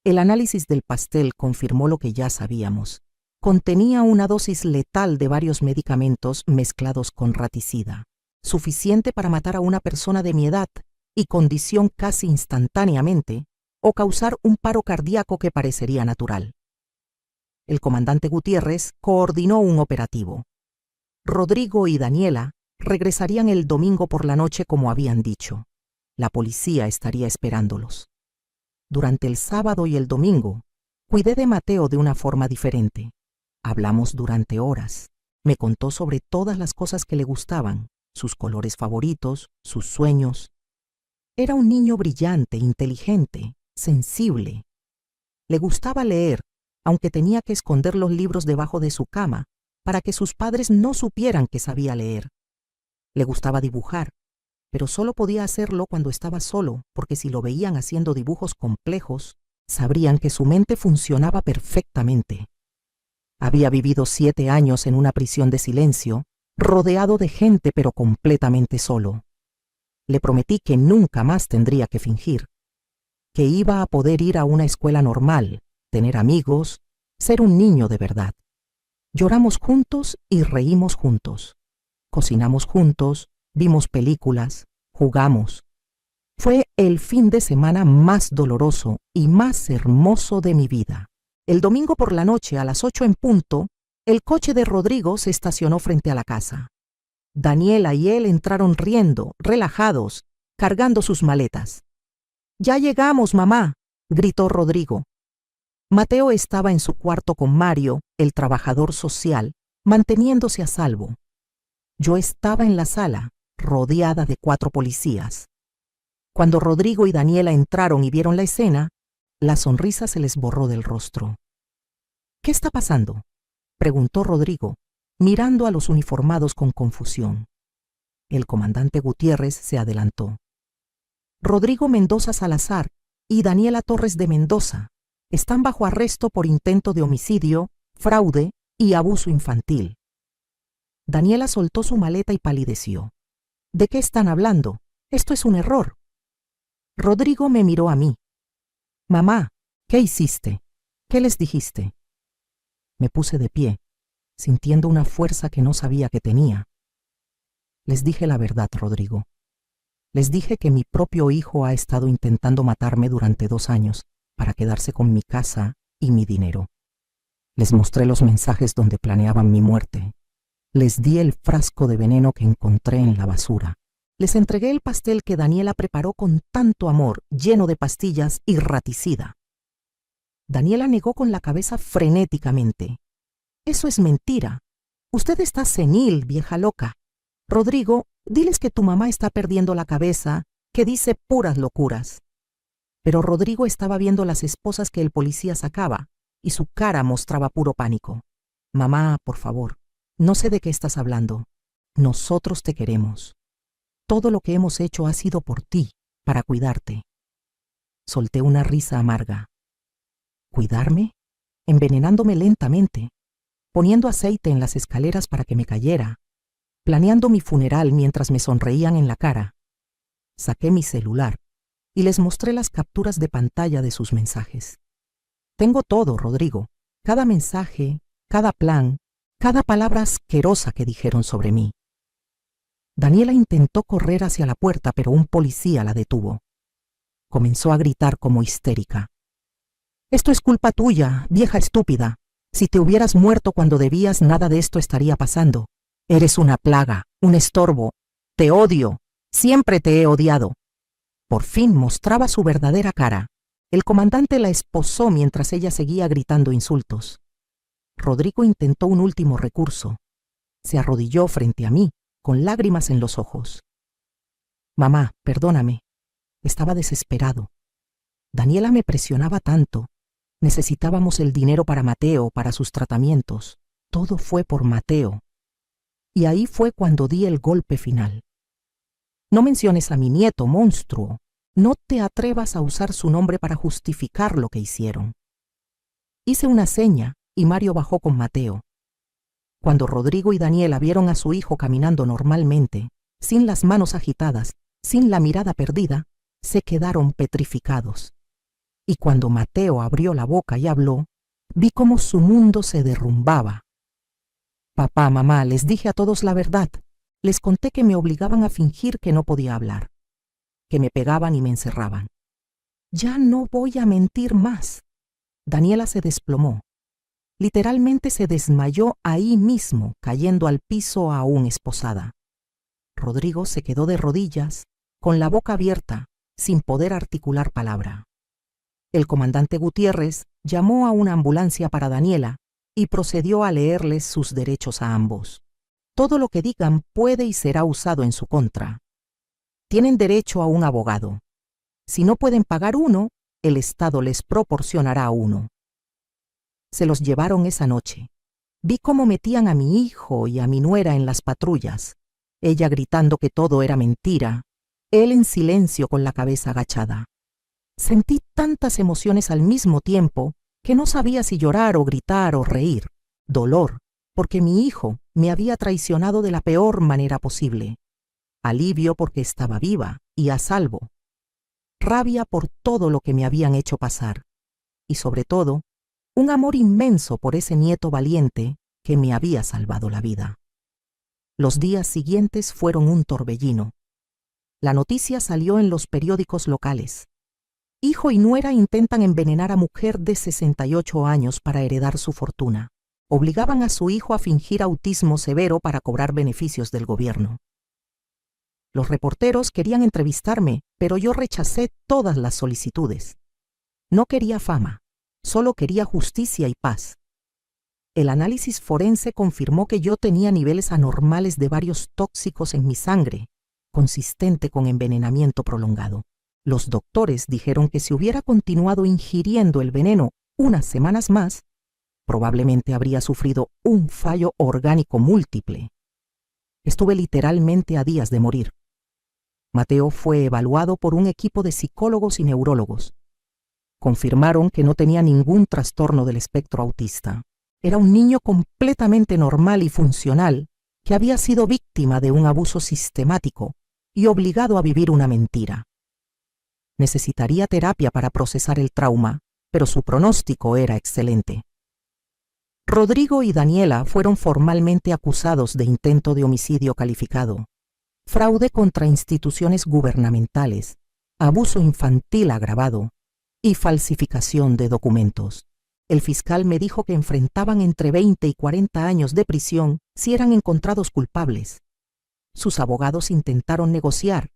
El análisis del pastel confirmó lo que ya sabíamos. Contenía una dosis letal de varios medicamentos mezclados con raticida, suficiente para matar a una persona de mi edad y condición casi instantáneamente, o causar un paro cardíaco que parecería natural. El comandante Gutiérrez coordinó un operativo. Rodrigo y Daniela regresarían el domingo por la noche como habían dicho. La policía estaría esperándolos. Durante el sábado y el domingo, cuidé de Mateo de una forma diferente. Hablamos durante horas. Me contó sobre todas las cosas que le gustaban, sus colores favoritos, sus sueños. Era un niño brillante, inteligente, sensible. Le gustaba leer, aunque tenía que esconder los libros debajo de su cama para que sus padres no supieran que sabía leer. Le gustaba dibujar, pero solo podía hacerlo cuando estaba solo, porque si lo veían haciendo dibujos complejos, sabrían que su mente funcionaba perfectamente. Había vivido 7 años en una prisión de silencio, rodeado de gente pero completamente solo. Le prometí que nunca más tendría que fingir, que iba a poder ir a una escuela normal, tener amigos, ser un niño de verdad. Lloramos juntos y reímos juntos. Cocinamos juntos, vimos películas, jugamos. Fue el fin de semana más doloroso y más hermoso de mi vida. El domingo por la noche, a las 8 en punto, el coche de Rodrigo se estacionó frente a la casa. Daniela y él entraron riendo, relajados, cargando sus maletas. «¡Ya llegamos, mamá!», gritó Rodrigo. Mateo estaba en su cuarto con Mario, el trabajador social, manteniéndose a salvo. Yo estaba en la sala, rodeada de 4 policías. Cuando Rodrigo y Daniela entraron y vieron la escena, la sonrisa se les borró del rostro. «¿Qué está pasando?», preguntó Rodrigo, mirando a los uniformados con confusión. El comandante Gutiérrez se adelantó. «Rodrigo Mendoza Salazar y Daniela Torres de Mendoza están bajo arresto por intento de homicidio, fraude y abuso infantil». Daniela soltó su maleta y palideció. «¿De qué están hablando? Esto es un error». Rodrigo me miró a mí. «Mamá, ¿qué hiciste? ¿Qué les dijiste?». Me puse de pie, sintiendo una fuerza que no sabía que tenía. Les dije la verdad, Rodrigo. Les dije que mi propio hijo ha estado intentando matarme durante 2 años para quedarse con mi casa y mi dinero. Les mostré los mensajes donde planeaban mi muerte. Les di el frasco de veneno que encontré en la basura. Les entregué el pastel que Daniela preparó con tanto amor, lleno de pastillas y raticida. Daniela negó con la cabeza frenéticamente. «Eso es mentira. Usted está senil, vieja loca. Rodrigo, diles que tu mamá está perdiendo la cabeza, que dice puras locuras». Pero Rodrigo estaba viendo las esposas que el policía sacaba, y su cara mostraba puro pánico. «Mamá, por favor, no sé de qué estás hablando. Nosotros te queremos. Todo lo que hemos hecho ha sido por ti, para cuidarte». Solté una risa amarga. ¿Cuidarme? Envenenándome lentamente, poniendo aceite en las escaleras para que me cayera, planeando mi funeral mientras me sonreían en la cara. Saqué mi celular y les mostré las capturas de pantalla de sus mensajes. Tengo todo, Rodrigo, cada mensaje, cada plan, cada palabra asquerosa que dijeron sobre mí. Daniela intentó correr hacia la puerta, pero un policía la detuvo. Comenzó a gritar como histérica. «Esto es culpa tuya, vieja estúpida. Si te hubieras muerto cuando debías, nada de esto estaría pasando. Eres una plaga, un estorbo. Te odio. Siempre te he odiado». Por fin mostraba su verdadera cara. El comandante la esposó mientras ella seguía gritando insultos. Rodrigo intentó un último recurso. Se arrodilló frente a mí, con lágrimas en los ojos. «Mamá, perdóname». Estaba desesperado. Daniela me presionaba tanto. Necesitábamos el dinero para Mateo, para sus tratamientos. Todo fue por Mateo. Y ahí fue cuando di el golpe final. «No menciones a mi nieto, monstruo. No te atrevas a usar su nombre para justificar lo que hicieron». Hice una seña y Mario bajó con Mateo. Cuando Rodrigo y Daniela vieron a su hijo caminando normalmente, sin las manos agitadas, sin la mirada perdida, se quedaron petrificados. Y cuando Mateo abrió la boca y habló, vi cómo su mundo se derrumbaba. «Papá, mamá, les dije a todos la verdad. Les conté que me obligaban a fingir que no podía hablar, que me pegaban y me encerraban. Ya no voy a mentir más». Daniela se desplomó. Literalmente se desmayó ahí mismo, cayendo al piso aún esposada. Rodrigo se quedó de rodillas, con la boca abierta, sin poder articular palabra. El comandante Gutiérrez llamó a una ambulancia para Daniela y procedió a leerles sus derechos a ambos. Todo lo que digan puede y será usado en su contra. Tienen derecho a un abogado. Si no pueden pagar uno, el Estado les proporcionará uno. Se los llevaron esa noche. Vi cómo metían a mi hijo y a mi nuera en las patrullas, ella gritando que todo era mentira, él en silencio con la cabeza agachada. Sentí tantas emociones al mismo tiempo que no sabía si llorar o gritar o reír. Dolor, porque mi hijo me había traicionado de la peor manera posible. Alivio porque estaba viva y a salvo. Rabia por todo lo que me habían hecho pasar. Y sobre todo, un amor inmenso por ese nieto valiente que me había salvado la vida. Los días siguientes fueron un torbellino. La noticia salió en los periódicos locales. Hijo y nuera intentan envenenar a mujer de 68 años para heredar su fortuna. Obligaban a su hijo a fingir autismo severo para cobrar beneficios del gobierno. Los reporteros querían entrevistarme, pero yo rechacé todas las solicitudes. No quería fama, solo quería justicia y paz. El análisis forense confirmó que yo tenía niveles anormales de varios tóxicos en mi sangre, consistente con envenenamiento prolongado. Los doctores dijeron que si hubiera continuado ingiriendo el veneno unas semanas más, probablemente habría sufrido un fallo orgánico múltiple. Estuve literalmente a días de morir. Mateo fue evaluado por un equipo de psicólogos y neurólogos. Confirmaron que no tenía ningún trastorno del espectro autista. Era un niño completamente normal y funcional que había sido víctima de un abuso sistemático y obligado a vivir una mentira. Necesitaría terapia para procesar el trauma, pero su pronóstico era excelente. Rodrigo y Daniela fueron formalmente acusados de intento de homicidio calificado, fraude contra instituciones gubernamentales, abuso infantil agravado y falsificación de documentos. El fiscal me dijo que enfrentaban entre 20 y 40 años de prisión si eran encontrados culpables. Sus abogados intentaron negociar,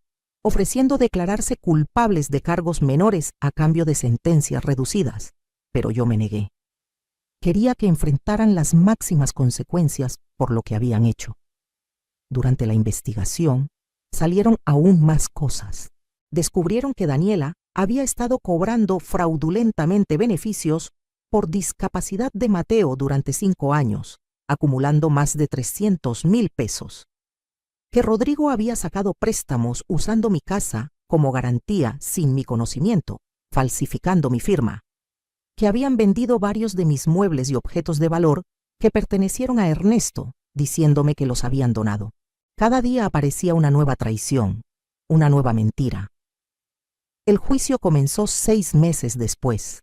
ofreciendo declararse culpables de cargos menores a cambio de sentencias reducidas, pero yo me negué. Quería que enfrentaran las máximas consecuencias por lo que habían hecho. Durante la investigación, salieron aún más cosas. Descubrieron que Daniela había estado cobrando fraudulentamente beneficios por discapacidad de Mateo durante 5 años, acumulando más de 300,000 pesos. Que Rodrigo había sacado préstamos usando mi casa como garantía sin mi conocimiento, falsificando mi firma. Que habían vendido varios de mis muebles y objetos de valor que pertenecieron a Ernesto, diciéndome que los habían donado. Cada día aparecía una nueva traición, una nueva mentira. El juicio comenzó 6 meses después.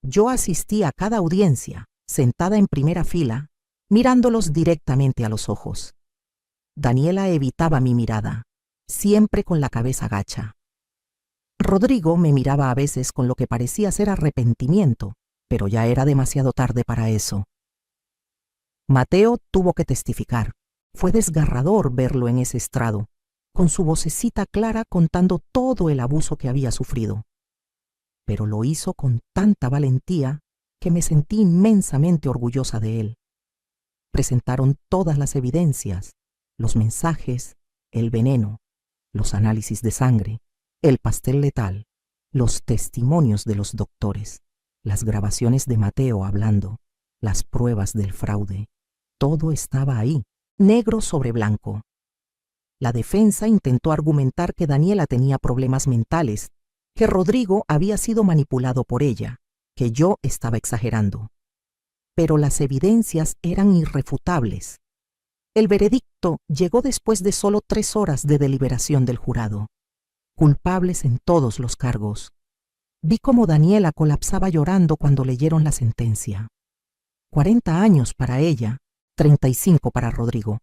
Yo asistí a cada audiencia, sentada en primera fila, mirándolos directamente a los ojos. Daniela evitaba mi mirada, siempre con la cabeza gacha. Rodrigo me miraba a veces con lo que parecía ser arrepentimiento, pero ya era demasiado tarde para eso. Mateo tuvo que testificar. Fue desgarrador verlo en ese estrado, con su vocecita clara contando todo el abuso que había sufrido. Pero lo hizo con tanta valentía que me sentí inmensamente orgullosa de él. Presentaron todas las evidencias, los mensajes, el veneno, los análisis de sangre, el pastel letal, los testimonios de los doctores, las grabaciones de Mateo hablando, las pruebas del fraude. Todo estaba ahí, negro sobre blanco. La defensa intentó argumentar que Daniela tenía problemas mentales, que Rodrigo había sido manipulado por ella, que yo estaba exagerando. Pero las evidencias eran irrefutables. El veredicto llegó después de solo 3 horas de deliberación del jurado. Culpables en todos los cargos. Vi cómo Daniela colapsaba llorando cuando leyeron la sentencia. 40 años para ella, 35 para Rodrigo.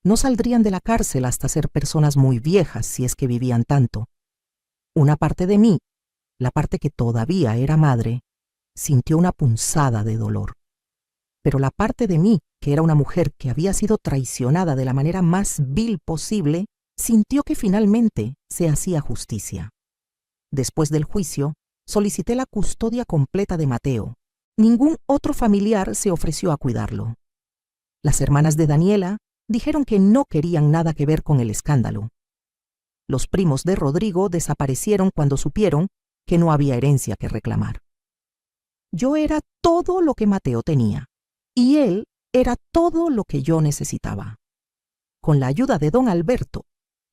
No saldrían de la cárcel hasta ser personas muy viejas si es que vivían tanto. Una parte de mí, la parte que todavía era madre, sintió una punzada de dolor. Pero la parte de mí, que era una mujer que había sido traicionada de la manera más vil posible, sintió que finalmente se hacía justicia. Después del juicio, solicité la custodia completa de Mateo. Ningún otro familiar se ofreció a cuidarlo. Las hermanas de Daniela dijeron que no querían nada que ver con el escándalo. Los primos de Rodrigo desaparecieron cuando supieron que no había herencia que reclamar. Yo era todo lo que Mateo tenía, y él era todo lo que yo necesitaba. Con la ayuda de don Alberto,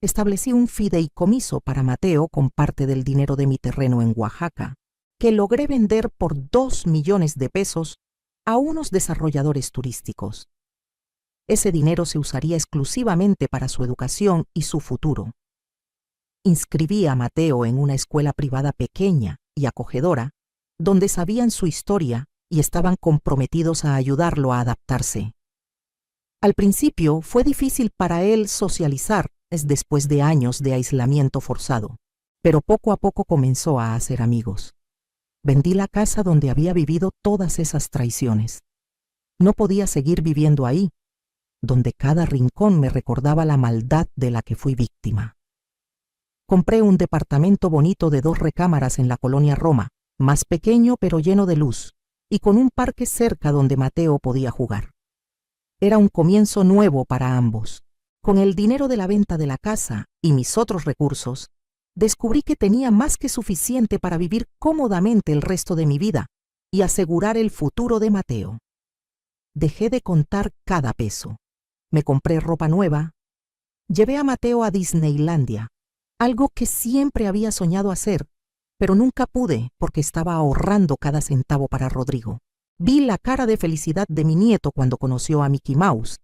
establecí un fideicomiso para Mateo con parte del dinero de mi terreno en Oaxaca, que logré vender por 2 millones de pesos a unos desarrolladores turísticos. Ese dinero se usaría exclusivamente para su educación y su futuro. Inscribí a Mateo en una escuela privada pequeña y acogedora, donde sabían su historia y estaban comprometidos a ayudarlo a adaptarse. Al principio fue difícil para él socializar después de años de aislamiento forzado, pero poco a poco comenzó a hacer amigos. Vendí la casa donde había vivido todas esas traiciones. No podía seguir viviendo ahí, donde cada rincón me recordaba la maldad de la que fui víctima. Compré un departamento bonito de 2 recámaras en la colonia Roma, más pequeño pero lleno de luz, y con un parque cerca donde Mateo podía jugar. Era un comienzo nuevo para ambos. Con el dinero de la venta de la casa y mis otros recursos, descubrí que tenía más que suficiente para vivir cómodamente el resto de mi vida y asegurar el futuro de Mateo. Dejé de contar cada peso. Me compré ropa nueva. Llevé a Mateo a Disneylandia, algo que siempre había soñado hacer, pero nunca pude porque estaba ahorrando cada centavo para Rodrigo. Vi la cara de felicidad de mi nieto cuando conoció a Mickey Mouse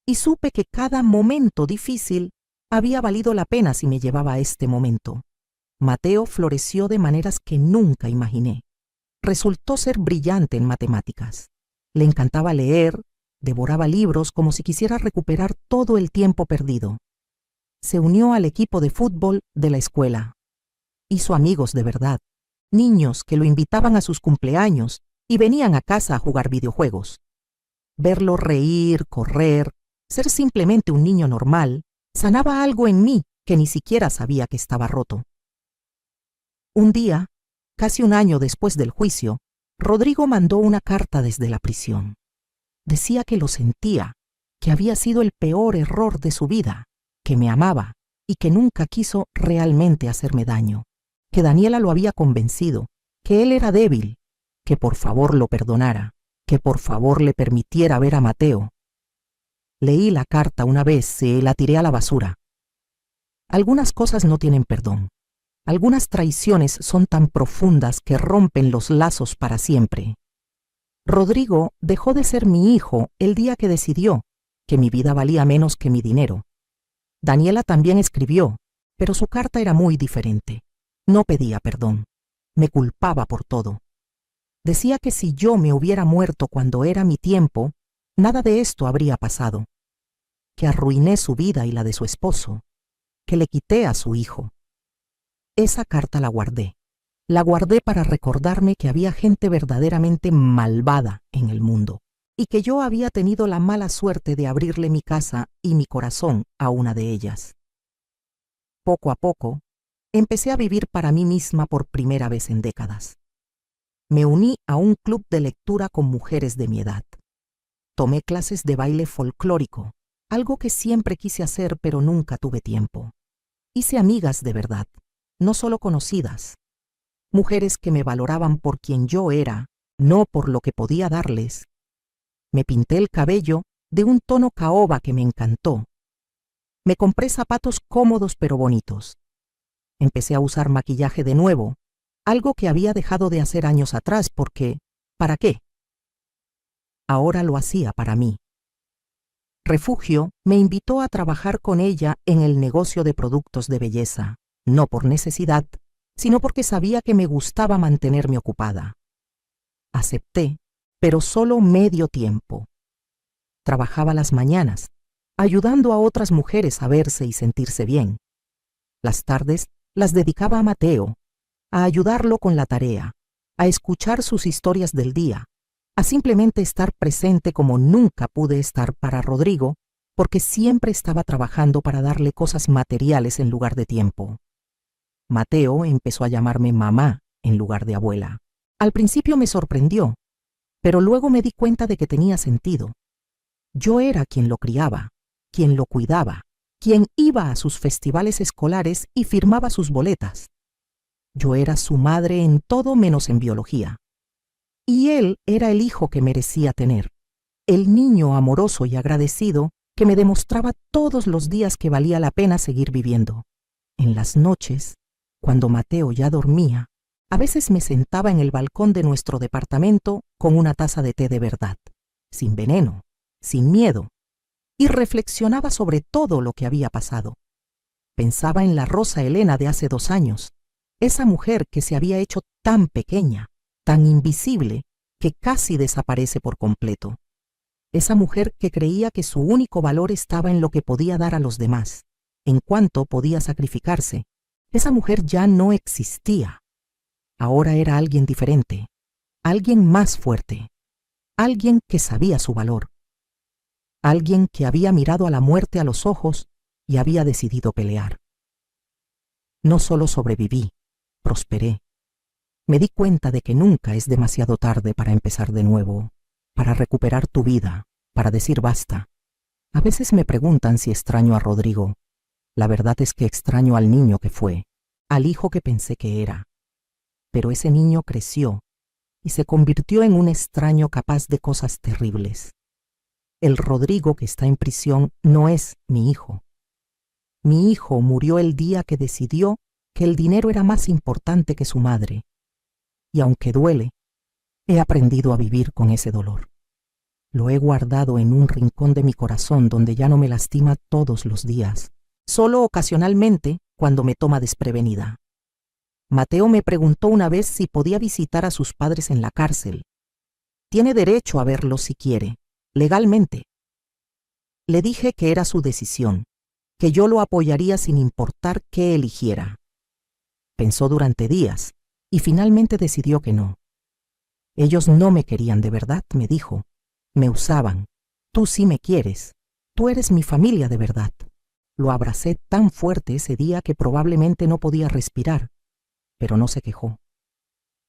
y supe que cada momento difícil había valido la pena si me llevaba a este momento. Mateo floreció de maneras que nunca imaginé. Resultó ser brillante en matemáticas. Le encantaba leer, devoraba libros como si quisiera recuperar todo el tiempo perdido. Se unió al equipo de fútbol de la escuela. Hizo amigos de verdad, niños que lo invitaban a sus cumpleaños y venían a casa a jugar videojuegos. Verlo reír, correr, ser simplemente un niño normal, sanaba algo en mí que ni siquiera sabía que estaba roto. Un día, casi un año después del juicio, Rodrigo mandó una carta desde la prisión. Decía que lo sentía, que había sido el peor error de su vida, que me amaba y que nunca quiso realmente hacerme daño, que Daniela lo había convencido, que él era débil, que por favor lo perdonara, que por favor le permitiera ver a Mateo. Leí la carta una vez y la tiré a la basura. Algunas cosas no tienen perdón. Algunas traiciones son tan profundas que rompen los lazos para siempre. Rodrigo dejó de ser mi hijo el día que decidió que mi vida valía menos que mi dinero. Daniela también escribió, pero su carta era muy diferente. No pedía perdón. Me culpaba por todo. Decía que si yo me hubiera muerto cuando era mi tiempo, nada de esto habría pasado. Que arruiné su vida y la de su esposo. Que le quité a su hijo. Esa carta la guardé. La guardé para recordarme que había gente verdaderamente malvada en el mundo y que yo había tenido la mala suerte de abrirle mi casa y mi corazón a una de ellas. Poco a poco, empecé a vivir para mí misma por primera vez en décadas. Me uní a un club de lectura con mujeres de mi edad. Tomé clases de baile folclórico, algo que siempre quise hacer pero nunca tuve tiempo. Hice amigas de verdad, no solo conocidas. Mujeres que me valoraban por quien yo era, no por lo que podía darles. Me pinté el cabello de un tono caoba que me encantó. Me compré zapatos cómodos pero bonitos. Empecé a usar maquillaje de nuevo, algo que había dejado de hacer años atrás porque, ¿para qué? Ahora lo hacía para mí. Refugio me invitó a trabajar con ella en el negocio de productos de belleza, no por necesidad, sino porque sabía que me gustaba mantenerme ocupada. Acepté, pero solo medio tiempo. Trabajaba las mañanas, ayudando a otras mujeres a verse y sentirse bien. Las tardes las dedicaba a Mateo, a ayudarlo con la tarea, a escuchar sus historias del día, a simplemente estar presente como nunca pude estar para Rodrigo, porque siempre estaba trabajando para darle cosas materiales en lugar de tiempo. Mateo empezó a llamarme mamá en lugar de abuela. Al principio me sorprendió, pero luego me di cuenta de que tenía sentido. Yo era quien lo criaba, quien lo cuidaba, quien iba a sus festivales escolares y firmaba sus boletas. Yo era su madre en todo menos en biología. Y él era el hijo que merecía tener, el niño amoroso y agradecido que me demostraba todos los días que valía la pena seguir viviendo. En las noches, cuando Mateo ya dormía, a veces me sentaba en el balcón de nuestro departamento con una taza de té de verdad, sin veneno, sin miedo, y reflexionaba sobre todo lo que había pasado. Pensaba en la Rosa Elena de hace 2 años, esa mujer que se había hecho tan pequeña, tan invisible, que casi desaparece por completo. Esa mujer que creía que su único valor estaba en lo que podía dar a los demás, en cuanto podía sacrificarse. Esa mujer ya no existía. Ahora era alguien diferente, alguien más fuerte, alguien que sabía su valor, alguien que había mirado a la muerte a los ojos y había decidido pelear. No solo sobreviví, prosperé. Me di cuenta de que nunca es demasiado tarde para empezar de nuevo, para recuperar tu vida, para decir basta. A veces me preguntan si extraño a Rodrigo. La verdad es que extraño al niño que fue, al hijo que pensé que era. Pero ese niño creció y se convirtió en un extraño capaz de cosas terribles. El Rodrigo que está en prisión no es mi hijo. Mi hijo murió el día que decidió que el dinero era más importante que su madre. Y aunque duele, he aprendido a vivir con ese dolor. Lo he guardado en un rincón de mi corazón donde ya no me lastima todos los días, solo ocasionalmente cuando me toma desprevenida. Mateo me preguntó una vez si podía visitar a sus padres en la cárcel. Tiene derecho a verlos si quiere, legalmente. Le dije que era su decisión, que yo lo apoyaría sin importar qué eligiera. Pensó durante días y finalmente decidió que no. Ellos no me querían de verdad, me dijo. Me usaban. Tú sí me quieres. Tú eres mi familia de verdad. Lo abracé tan fuerte ese día que probablemente no podía respirar, pero no se quejó.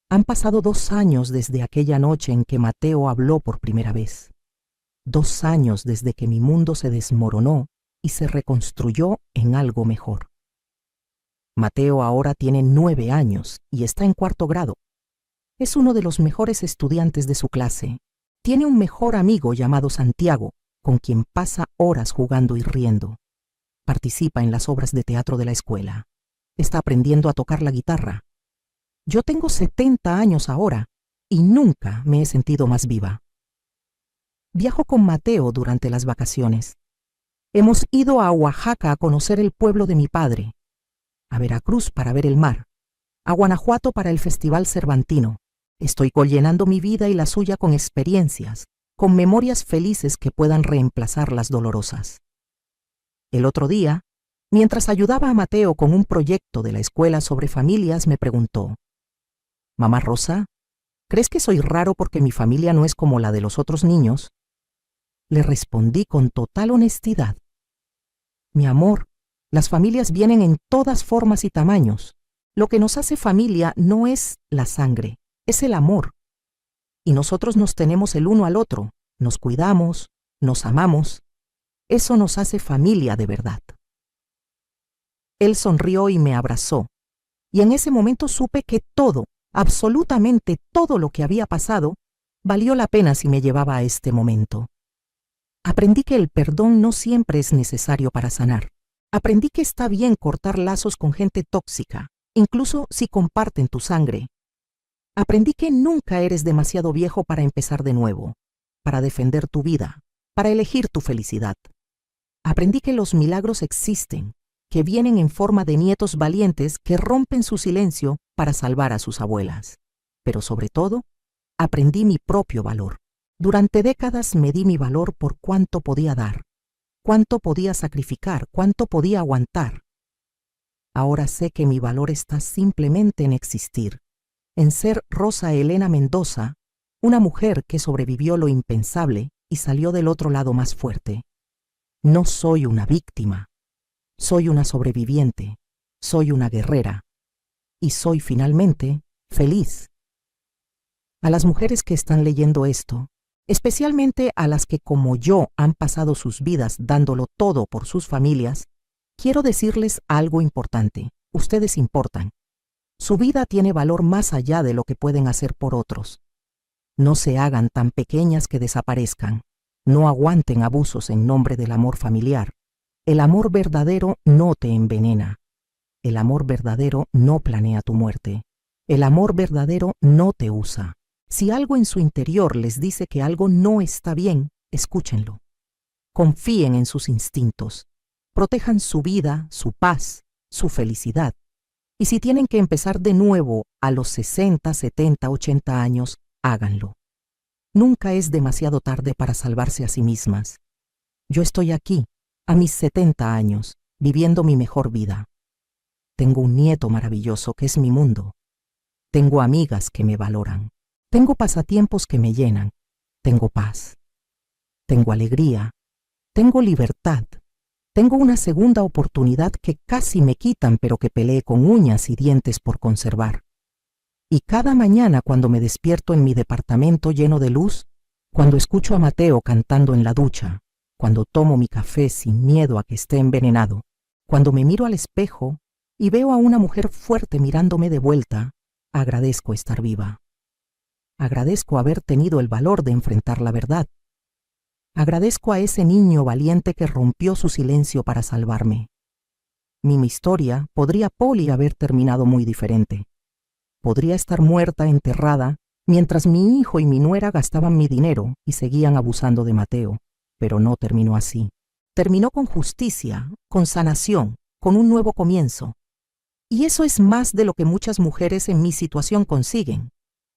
Han pasado 2 años desde aquella noche en que Mateo habló por primera vez. 2 años desde que mi mundo se desmoronó y se reconstruyó en algo mejor. Mateo ahora tiene 9 años y está en 4º grado. Es uno de los mejores estudiantes de su clase. Tiene un mejor amigo llamado Santiago, con quien pasa horas jugando y riendo. Participa en las obras de teatro de la escuela. Está aprendiendo a tocar la guitarra. Yo tengo 70 años ahora y nunca me he sentido más viva. Viajo con Mateo durante las vacaciones. Hemos ido a Oaxaca a conocer el pueblo de mi padre, a Veracruz para ver el mar, a Guanajuato para el Festival Cervantino. Estoy collenando mi vida y la suya con experiencias, con memorias felices que puedan reemplazar las dolorosas. El otro día, mientras ayudaba a Mateo con un proyecto de la escuela sobre familias, me preguntó: «Mamá Rosa, ¿crees que soy raro porque mi familia no es como la de los otros niños?» Le respondí con total honestidad: «Mi amor, las familias vienen en todas formas y tamaños. Lo que nos hace familia no es la sangre, es el amor. Y nosotros nos tenemos el uno al otro, nos cuidamos, nos amamos. Eso nos hace familia de verdad». Él sonrió y me abrazó, y en ese momento supe que todo, absolutamente todo lo que había pasado, valió la pena si me llevaba a este momento. Aprendí que el perdón no siempre es necesario para sanar. Aprendí que está bien cortar lazos con gente tóxica, incluso si comparten tu sangre. Aprendí que nunca eres demasiado viejo para empezar de nuevo, para defender tu vida, para elegir tu felicidad. Aprendí que los milagros existen, que vienen en forma de nietos valientes que rompen su silencio para salvar a sus abuelas. Pero sobre todo, aprendí mi propio valor. Durante décadas me di mi valor por cuánto podía dar, cuánto podía sacrificar, cuánto podía aguantar. Ahora sé que mi valor está simplemente en existir, en ser Rosa Elena Mendoza, una mujer que sobrevivió lo impensable y salió del otro lado más fuerte. No soy una víctima. Soy una sobreviviente. Soy una guerrera. Y soy finalmente feliz. A las mujeres que están leyendo esto, especialmente a las que como yo han pasado sus vidas dándolo todo por sus familias, quiero decirles algo importante. Ustedes importan. Su vida tiene valor más allá de lo que pueden hacer por otros. No se hagan tan pequeñas que desaparezcan. No aguanten abusos en nombre del amor familiar. El amor verdadero no te envenena. El amor verdadero no planea tu muerte. El amor verdadero no te usa. Si algo en su interior les dice que algo no está bien, escúchenlo. Confíen en sus instintos. Protejan su vida, su paz, su felicidad. Y si tienen que empezar de nuevo a los 60, 70, 80 años, háganlo. Nunca es demasiado tarde para salvarse a sí mismas. Yo estoy aquí, a mis 70 años, viviendo mi mejor vida. Tengo un nieto maravilloso que es mi mundo. Tengo amigas que me valoran. Tengo pasatiempos que me llenan. Tengo paz. Tengo alegría. Tengo libertad. Tengo una segunda oportunidad que casi me quitan, pero que peleé con uñas y dientes por conservar. Y cada mañana cuando me despierto en mi departamento lleno de luz, cuando escucho a Mateo cantando en la ducha, cuando tomo mi café sin miedo a que esté envenenado, cuando me miro al espejo y veo a una mujer fuerte mirándome de vuelta, agradezco estar viva. Agradezco haber tenido el valor de enfrentar la verdad. Agradezco a ese niño valiente que rompió su silencio para salvarme. Mi historia podría haber terminado muy diferente. Podría estar muerta, enterrada, mientras mi hijo y mi nuera gastaban mi dinero y seguían abusando de Mateo, pero no terminó así. Terminó con justicia, con sanación, con un nuevo comienzo. Y eso es más de lo que muchas mujeres en mi situación consiguen.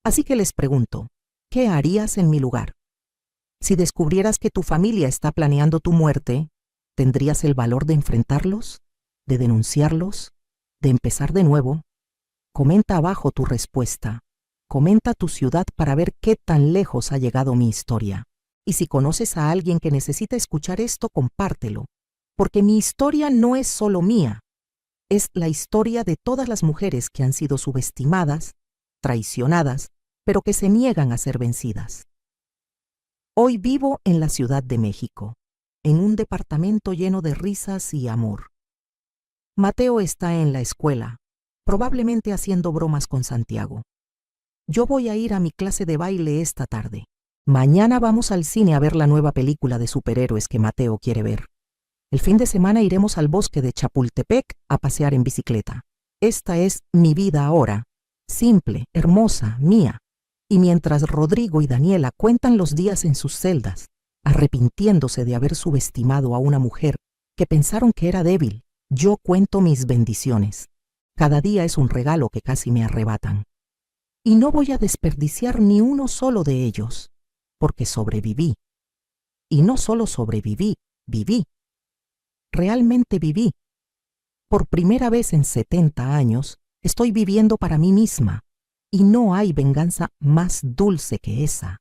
Así que les pregunto, ¿qué harías en mi lugar? Si descubrieras que tu familia está planeando tu muerte, ¿tendrías el valor de enfrentarlos? ¿De denunciarlos? ¿De empezar de nuevo? Comenta abajo tu respuesta. Comenta tu ciudad para ver qué tan lejos ha llegado mi historia. Y si conoces a alguien que necesita escuchar esto, compártelo. Porque mi historia no es solo mía. Es la historia de todas las mujeres que han sido subestimadas, traicionadas, pero que se niegan a ser vencidas. Hoy vivo en la Ciudad de México, en un departamento lleno de risas y amor. Mateo está en la escuela, probablemente haciendo bromas con Santiago. Yo voy a ir a mi clase de baile esta tarde. Mañana vamos al cine a ver la nueva película de superhéroes que Mateo quiere ver. El fin de semana iremos al bosque de Chapultepec a pasear en bicicleta. Esta es mi vida ahora, simple, hermosa, mía. Y mientras Rodrigo y Daniela cuentan los días en sus celdas, arrepintiéndose de haber subestimado a una mujer que pensaron que era débil, yo cuento mis bendiciones. Cada día es un regalo que casi me arrebatan. Y no voy a desperdiciar ni uno solo de ellos, porque sobreviví. Y no solo sobreviví, viví. Realmente viví. Por primera vez en 70 años, estoy viviendo para mí misma. Y no hay venganza más dulce que esa.